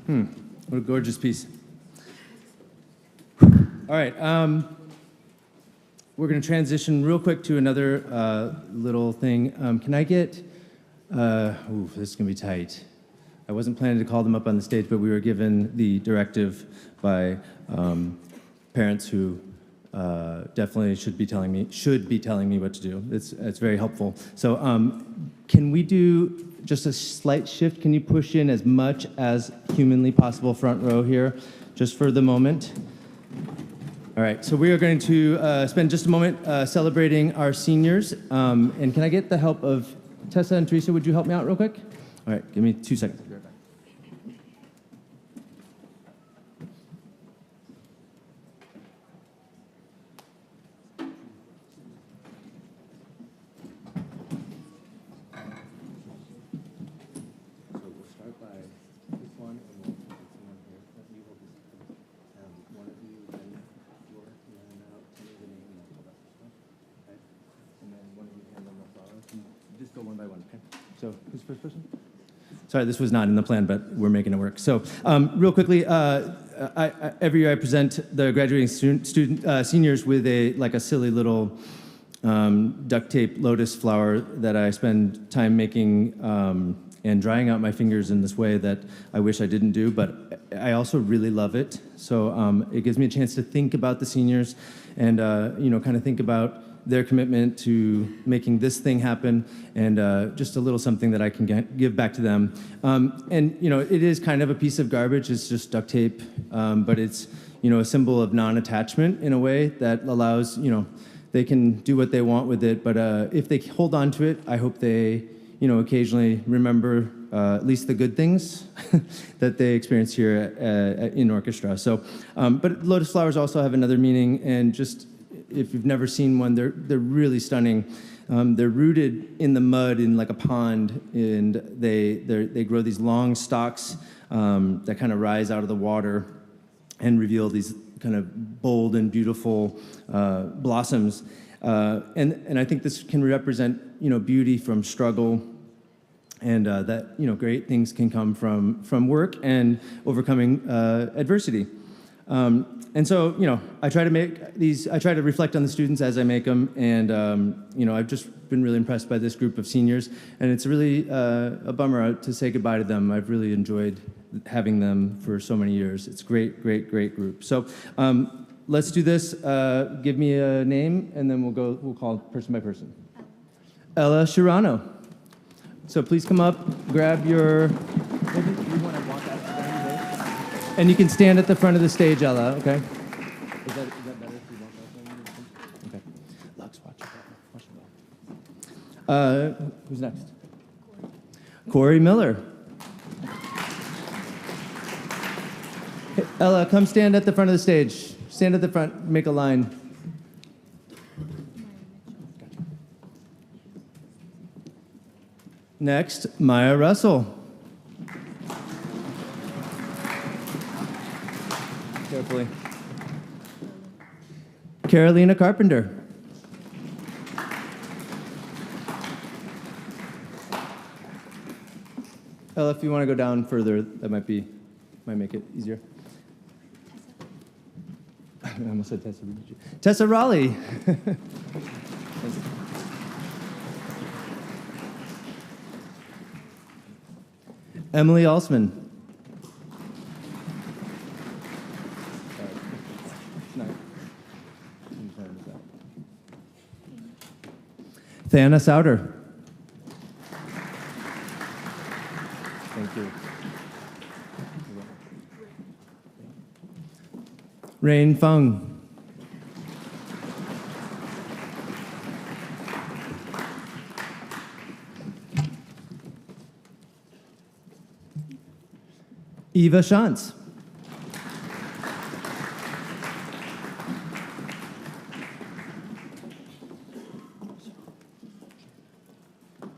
A: What a gorgeous piece. All right, we're going to transition real quick to another little thing. Can I get, ooh, this is going to be tight. I wasn't planning to call them up on the stage, but we were given the directive by parents who definitely should be telling me what to do. It's very helpful. So can we do just a slight shift? Can you push in as much as humanly possible front row here, just for the moment? All right, so we are going to spend just a moment celebrating our seniors. And can I get the help of Tessa and Teresa? Would you help me out real quick? All right, give me 2 seconds. I'll be right back. So we'll start by this one, and we'll put someone here. You hold this. One of you, then your, and then out to me, the name, and I'll hold up this one. Okay? And then one of you hand on the flowers. And just go one by one, okay? So who's the first person? Sorry, this was not in the plan, but we're making it work. So real quickly, every year I present the graduating seniors with a silly little duct tape lotus flower that I spend time making and drying out my fingers in this way that I wish I didn't do, but I also really love it. So it gives me a chance to think about the seniors and kind of think about their commitment to making this thing happen, and just a little something that I can give back to them. And it is kind of a piece of garbage. It's just duct tape, but it's a symbol of non-attachment in a way that allows they can do what they want with it. But if they hold on to it, I hope they occasionally remember at least the good things that they experience here in Orchestra. So, but lotus flowers also have another meaning, and just if you've never seen one, they're really stunning. They're rooted in the mud in like a pond, and they grow these long stalks that kind of rise out of the water and reveal these kind of bold and beautiful blossoms. And I think this can represent beauty from struggle, and that great things can come from work and overcoming adversity. And so, I try to reflect on the students as I make them, and, I've just been really impressed by this group of seniors, and it's really a bummer to say goodbye to them. I've really enjoyed having them for so many years. It's a great, great, great group. So let's do this. Give me a name, and then we'll call person by person. Ella Shirano. So please come up, grab your... And you can stand at the front of the stage, Ella, okay? Is that better if you want that? Okay. Lux, watch it. Who's next? Corey Miller. Hey, Ella, come stand at the front of the stage. Stand at the front, make a line. Next, Maya Russell. Carefully. Carolina Carpenter. Ella, if you want to go down further, that might make it easier. I almost said Tessa. Tessa Raleigh. Emily Alsman. Thana Souter. Thank you. Rain Fung. Eva Shantz.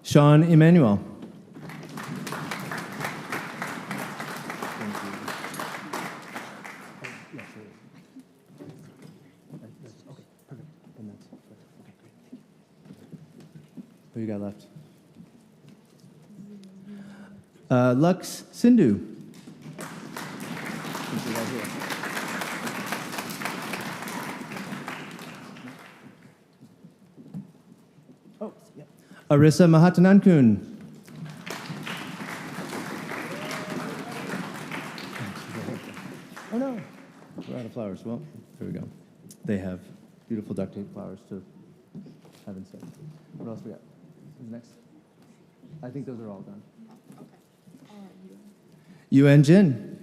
A: Sean Emmanuel. Who you got left? Lux Sindhu. Oh, yeah. Arissa Mahatanankun. Oh no, we're out of flowers. Well, here we go. They have beautiful duct tape flowers to have instead. What else we got? Who's next? I think those are all done. Okay. Yuen Jin.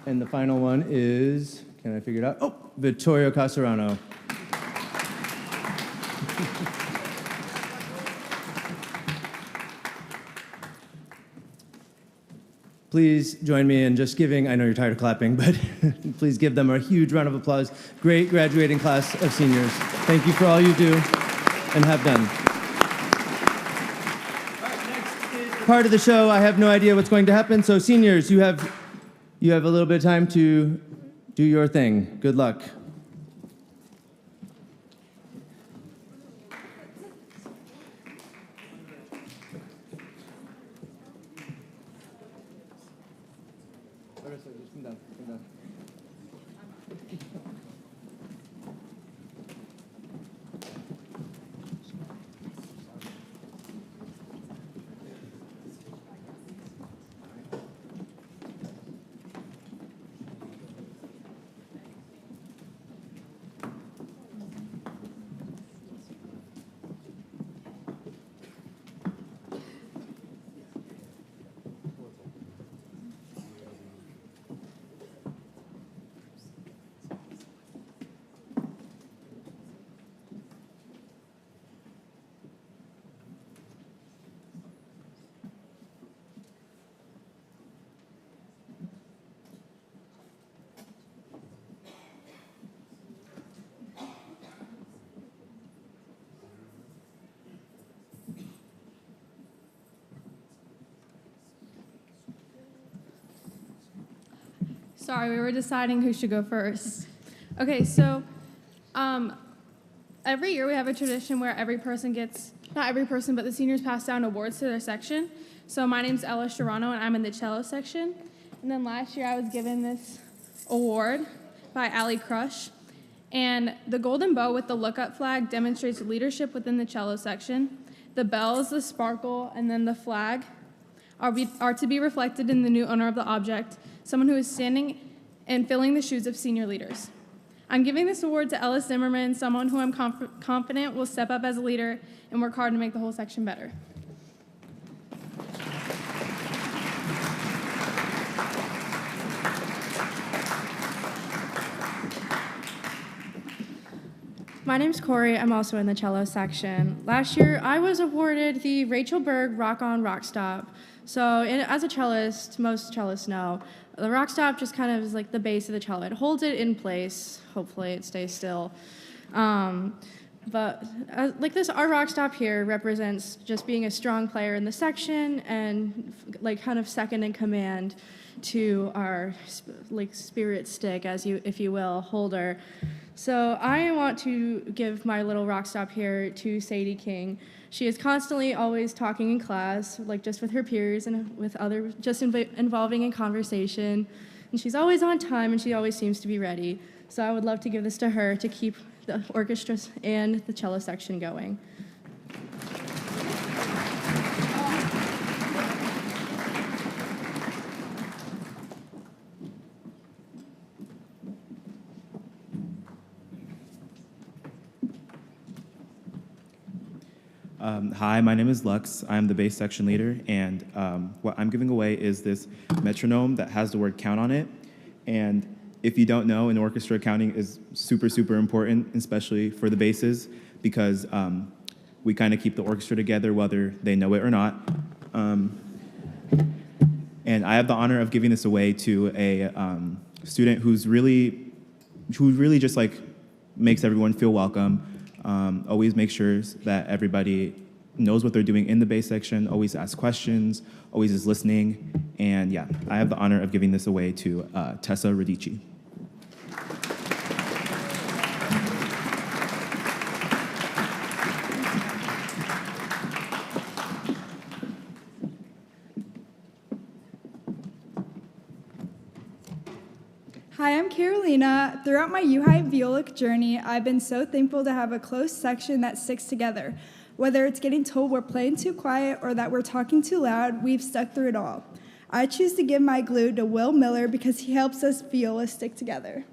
A: And the final one is, can I figure it out? Oh, Vittorio Casarano. Please join me in just giving, I know you're tired of clapping, but please give them a huge round of applause. Great graduating class of seniors. Thank you for all you do and have done. All right, next is part of the show. I have no idea what's going to happen, so seniors, you have a little bit of time to do your thing. Good luck.
B: Sorry, we were deciding who should go first. Okay, so every year we have a tradition where every person gets, not every person, but the seniors pass down awards to their section. So my name's Ella Sharano, and I'm in the cello section. And then last year I was given this award by Allie Crush. And the golden bow with the lookup flag demonstrates leadership within the cello section. The bells, the sparkle, and then the flag are to be reflected in the new owner of the object, someone who is standing and filling the shoes of senior leaders. I'm giving this award to Ellis Zimmerman, someone who I'm confident will step up as a leader and work hard to make the whole section better.
C: My name's Corey. I'm also in the cello section. Last year, I was awarded the Rachel Berg Rock On Rock Stop. So as a cellist, most cellists know, the rock stop just kind of is like the base of the cello. It holds it in place. Hopefully it stays still. But like this, our rock stop here represents just being a strong player in the section and like kind of second in command to our like spirit stick, if you will, holder. So I want to give my little rock stop here to Sadie King. She is constantly always talking in class, like just with her peers and with others, just involving in conversation. And she's always on time and she always seems to be ready. So I would love to give this to her to keep the orchestras and the cello section going.
D: Hi, my name is Lux. I'm the bass section leader, and what I'm giving away is this metronome that has the word count on it. And if you don't know, an orchestra counting is super, super important, especially for the basses, because we kind of keep the orchestra together whether they know it or not. And I have the honor of giving this away to a student who really just like makes everyone feel welcome. Always make sure that everybody knows what they're doing in the bass section, always asks questions, always is listening, and yeah, I have the honor of giving this away to Tessa Radici.
E: Hi, I'm Carolina. Throughout my UHigh violic journey, I've been so thankful to have a close section that sticks together. Whether it's getting told we're playing too quiet or that we're talking too loud, we've stuck through it all. I choose to give my glue to Will Miller because he helps us violas stick together.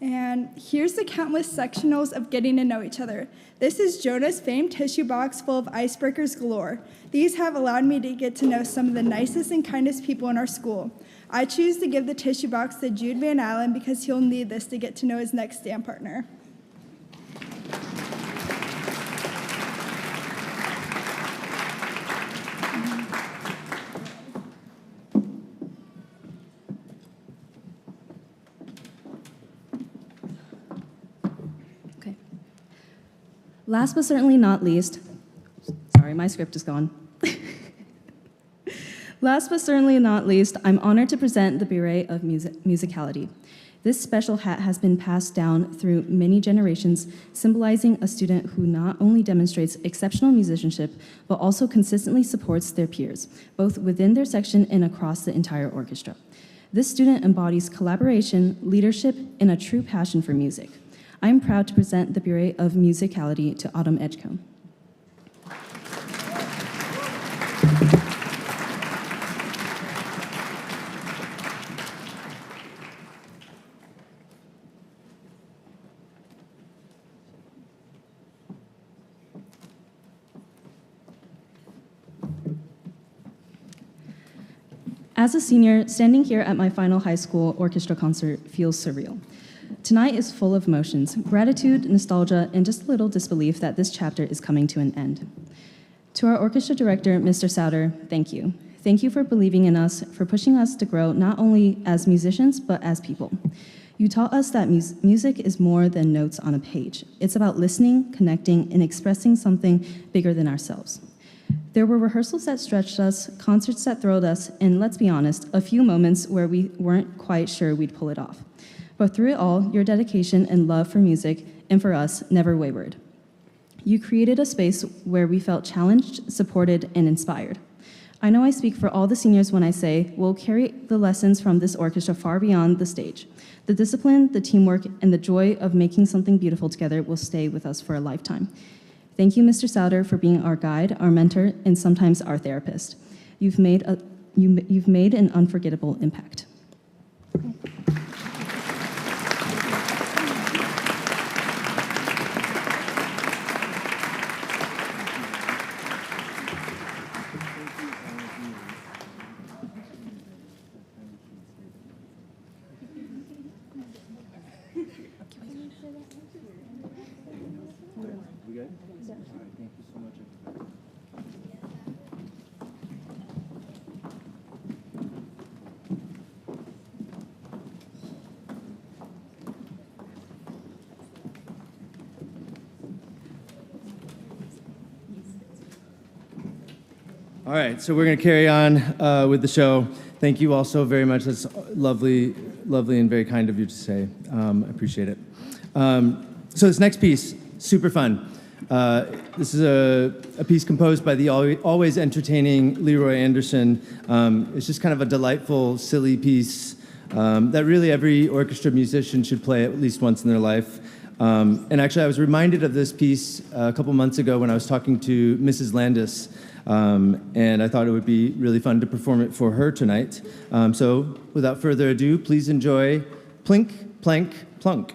E: And here's the countless sectionals of getting to know each other. This is Jonah's famed tissue box full of icebreakers galore. These have allowed me to get to know some of the nicest and kindest people in our school. I choose to give the tissue box to Jude Van Allen because he'll need this to get to know his next stand partner.
F: Okay. Last but certainly not least, sorry, my script is gone. Last but certainly not least, I'm honored to present the Beret of Musicality. This special hat has been passed down through many generations, symbolizing a student who not only demonstrates exceptional musicianship, but also consistently supports their peers, both within their section and across the entire orchestra. This student embodies collaboration, leadership, and a true passion for music. I am proud to present the Beret of Musicality to Autumn Edgecombe. As a senior, standing here at my final high school orchestra concert feels surreal. Tonight is full of emotions, gratitude, nostalgia, and just a little disbelief that this chapter is coming to an end. To our orchestra director, Mr. Souter, thank you. Thank you for believing in us, for pushing us to grow not only as musicians, but as people. You taught us that music is more than notes on a page. It's about listening, connecting, and expressing something bigger than ourselves. There were rehearsals that stretched us, concerts that thrilled us, and let's be honest, a few moments where we weren't quite sure we'd pull it off. But through it all, your dedication and love for music, and for us, never wavered. You created a space where we felt challenged, supported, and inspired. I know I speak for all the seniors when I say we'll carry the lessons from this orchestra far beyond the stage. The discipline, the teamwork, and the joy of making something beautiful together will stay with us for a lifetime. Thank you, Mr. Souter, for being our guide, our mentor, and sometimes our therapist. You've made an unforgettable impact.
A: All right, so we're going to carry on with the show. Thank you all so very much. That's lovely, lovely, and very kind of you to say. I appreciate it. So this next piece, super fun. This is a piece composed by the always entertaining Leroy Anderson. It's just kind of a delightful, silly piece that really every orchestra musician should play at least once in their life. And actually, I was reminded of this piece a couple months ago when I was talking to Mrs. Landis. And I thought it would be really fun to perform it for her tonight. So without further ado, please enjoy Plink, Plank, Plunk.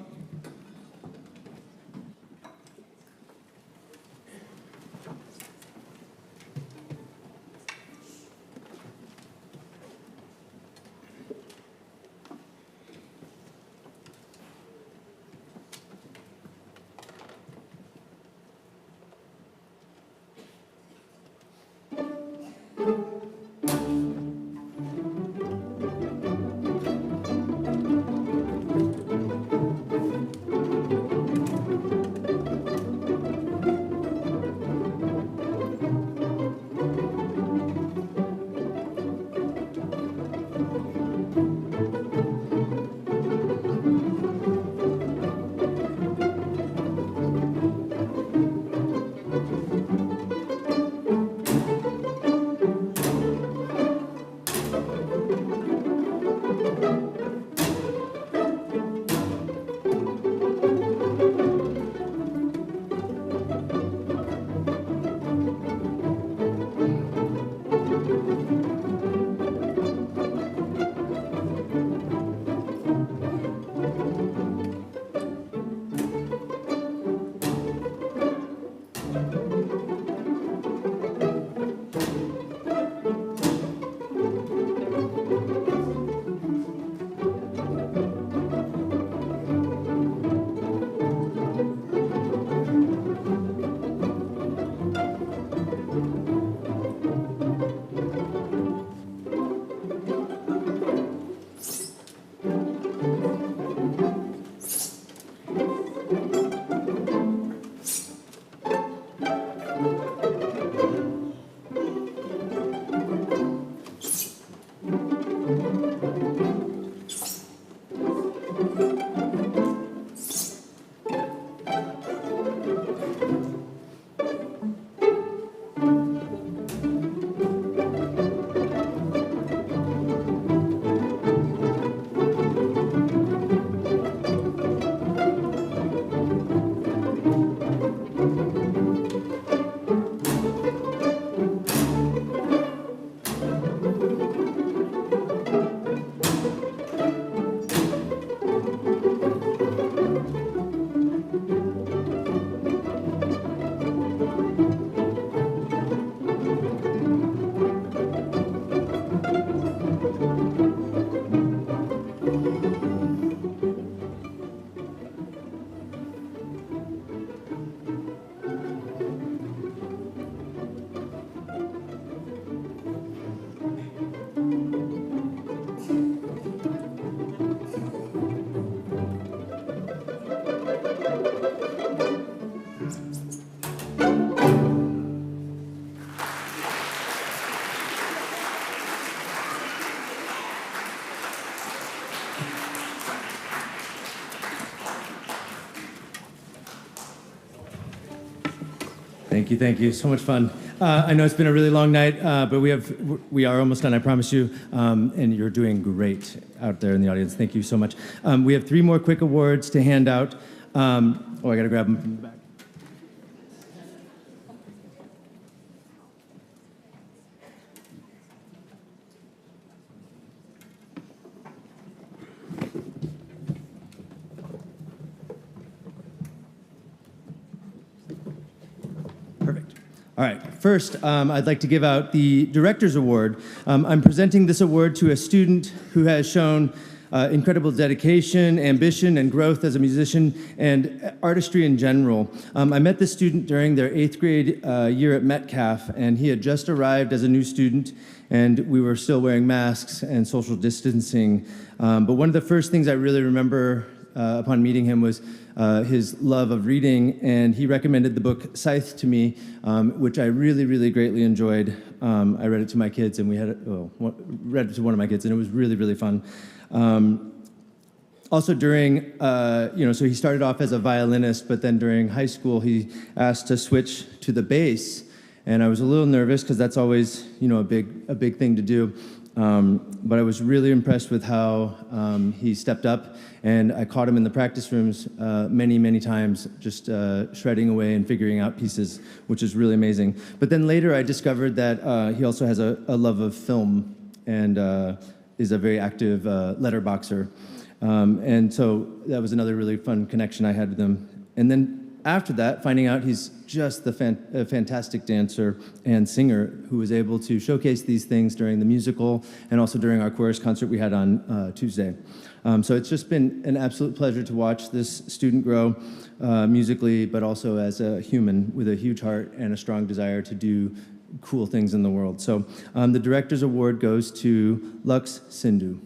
A: Thank you. So much fun. I know it's been a really long night, but we are almost done, I promise you. And you're doing great out there in the audience. Thank you so much. We have 3 more quick awards to hand out. I got to grab them from the back. Perfect. All right, first, I'd like to give out the Director's Award. I'm presenting this award to a student who has shown incredible dedication, ambition, and growth as a musician and artistry in general. I met this student during their 8th grade year at Metcalf, and he had just arrived as a new student, and we were still wearing masks and social distancing. But one of the first things I really remember upon meeting him was his love of reading, and he recommended the book Scythe to me, which I really, really greatly enjoyed. I read it to my kids, and read it to one of my kids, and it was really, really fun. Also during, so he started off as a violinist, but then during high school, he asked to switch to the bass, and I was a little nervous because that's always, a big thing to do. But I was really impressed with how he stepped up, and I caught him in the practice rooms many, many times, just shredding away and figuring out pieces, which is really amazing. But then later I discovered that he also has a love of film and is a very active letterboxer. And so that was another really fun connection I had with him. And then after that, finding out he's just a fantastic dancer and singer who was able to showcase these things during the musical and also during our chorus concert we had on Tuesday. So it's just been an absolute pleasure to watch this student grow musically, but also as a human with a huge heart and a strong desire to do cool things in the world. So the Director's Award goes to Lux Sindhu.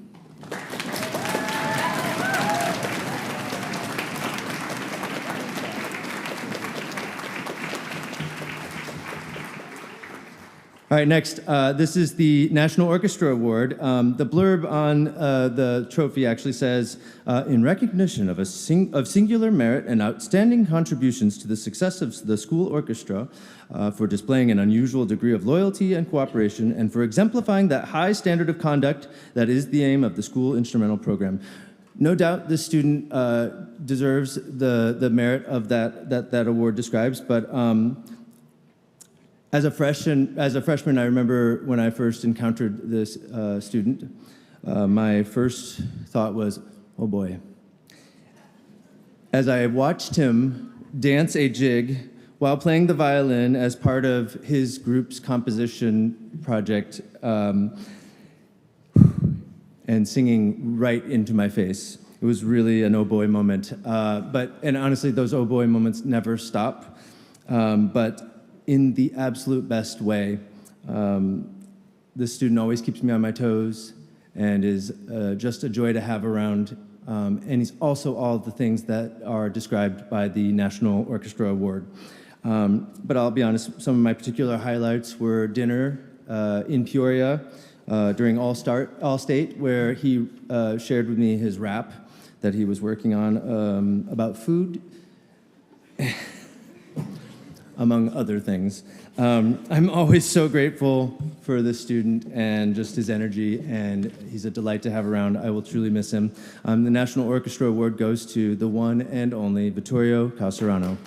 A: All right, next, this is the National Orchestra Award. The blurb on the trophy actually says, in recognition of singular merit and outstanding contributions to the success of the school orchestra, for displaying an unusual degree of loyalty and cooperation, and for exemplifying that high standard of conduct that is the aim of the school instrumental program. No doubt this student deserves the merit of that award describes, but as a freshman, I remember when I first encountered this student, my first thought was, oh boy. As I watched him dance a jig while playing the violin as part of his group's composition project, and singing right into my face. It was really an oh boy moment. And honestly, those oh boy moments never stop. But in the absolute best way. This student always keeps me on my toes and is just a joy to have around. And he's also all of the things that are described by the National Orchestra Award. But I'll be honest, some of my particular highlights were dinner in Peoria during All State, where he shared with me his rap that he was working on about food. Among other things. I'm always so grateful for this student and just his energy, and he's a delight to have around. I will truly miss him. The National Orchestra Award goes to the one and only Vittorio Caserano.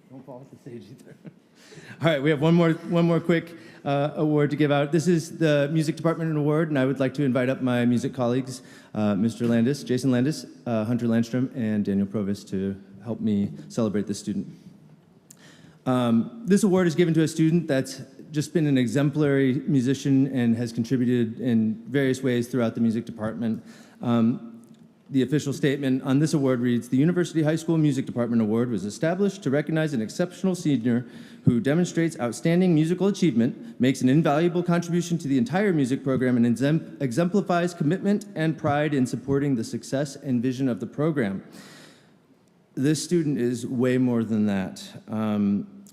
A: Don't fall off the stage either. All right, we have one more quick award to give out. This is the Music Department Award, and I would like to invite up my music colleagues, Mr. Landis, Jason Landis, Hunter Landstrom, and Daniel Provis to help me celebrate this student. This award is given to a student that's just been an exemplary musician and has contributed in various ways throughout the music department. The official statement on this award reads, the University High School Music Department Award was established to recognize an exceptional senior who demonstrates outstanding musical achievement, makes an invaluable contribution to the entire music program, and exemplifies commitment and pride in supporting the success and vision of the program. This student is way more than that.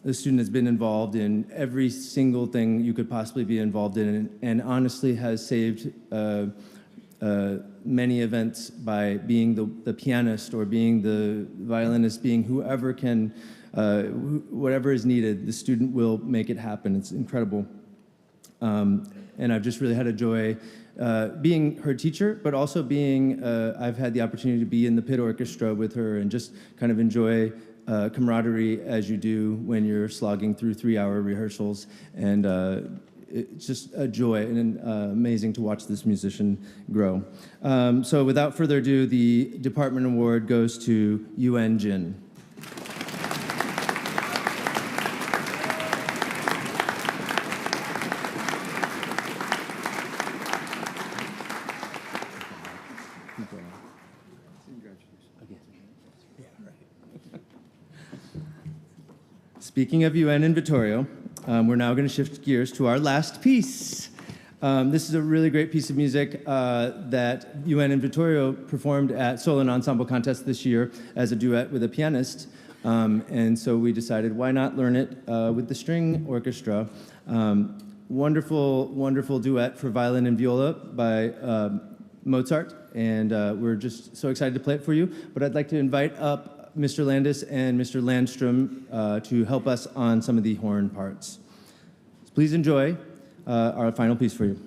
A: the student has been involved in every single thing you could possibly be involved in, and honestly has saved many events by being the pianist or being the violinist, being whoever can, whatever is needed, the student will make it happen. It's incredible. And I've just really had a joy being her teacher, but also being, I've had the opportunity to be in the pit orchestra with her and just kind of enjoy camaraderie as you do when you're slogging through 3-hour rehearsals. And it's just a joy and amazing to watch this musician grow. So without further ado, the department award goes to UN Jin. Speaking of UN and Vittorio, we're now going to shift gears to our last piece. This is a really great piece of music that UN and Vittorio performed at Solo and Ensemble Contest this year as a duet with a pianist. And so we decided, why not learn it with the string orchestra? Wonderful, wonderful duet for violin and viola by Mozart. And we're just so excited to play it for you. But I'd like to invite up Mr. Landis and Mr. Landstrom to help us on some of the horn parts. So please enjoy our final piece for you.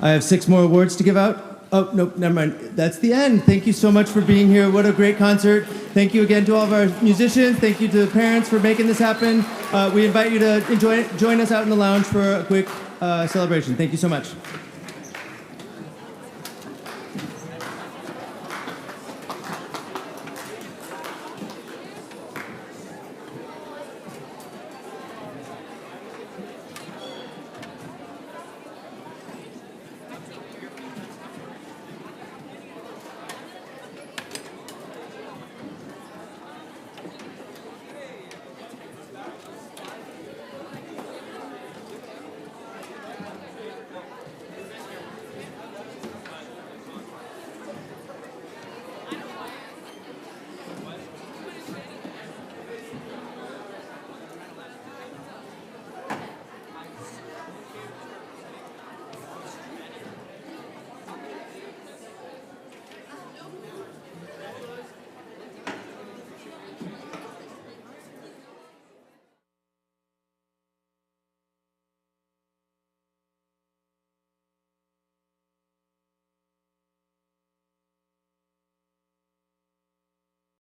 A: I have 6 more awards to give out. Oh, nope, never mind. That's the end. Thank you so much for being here. What a great concert. Thank you again to all of our musicians. Thank you to the parents for making this happen. We invite you to join us out in the lounge for a quick celebration. Thank you so much.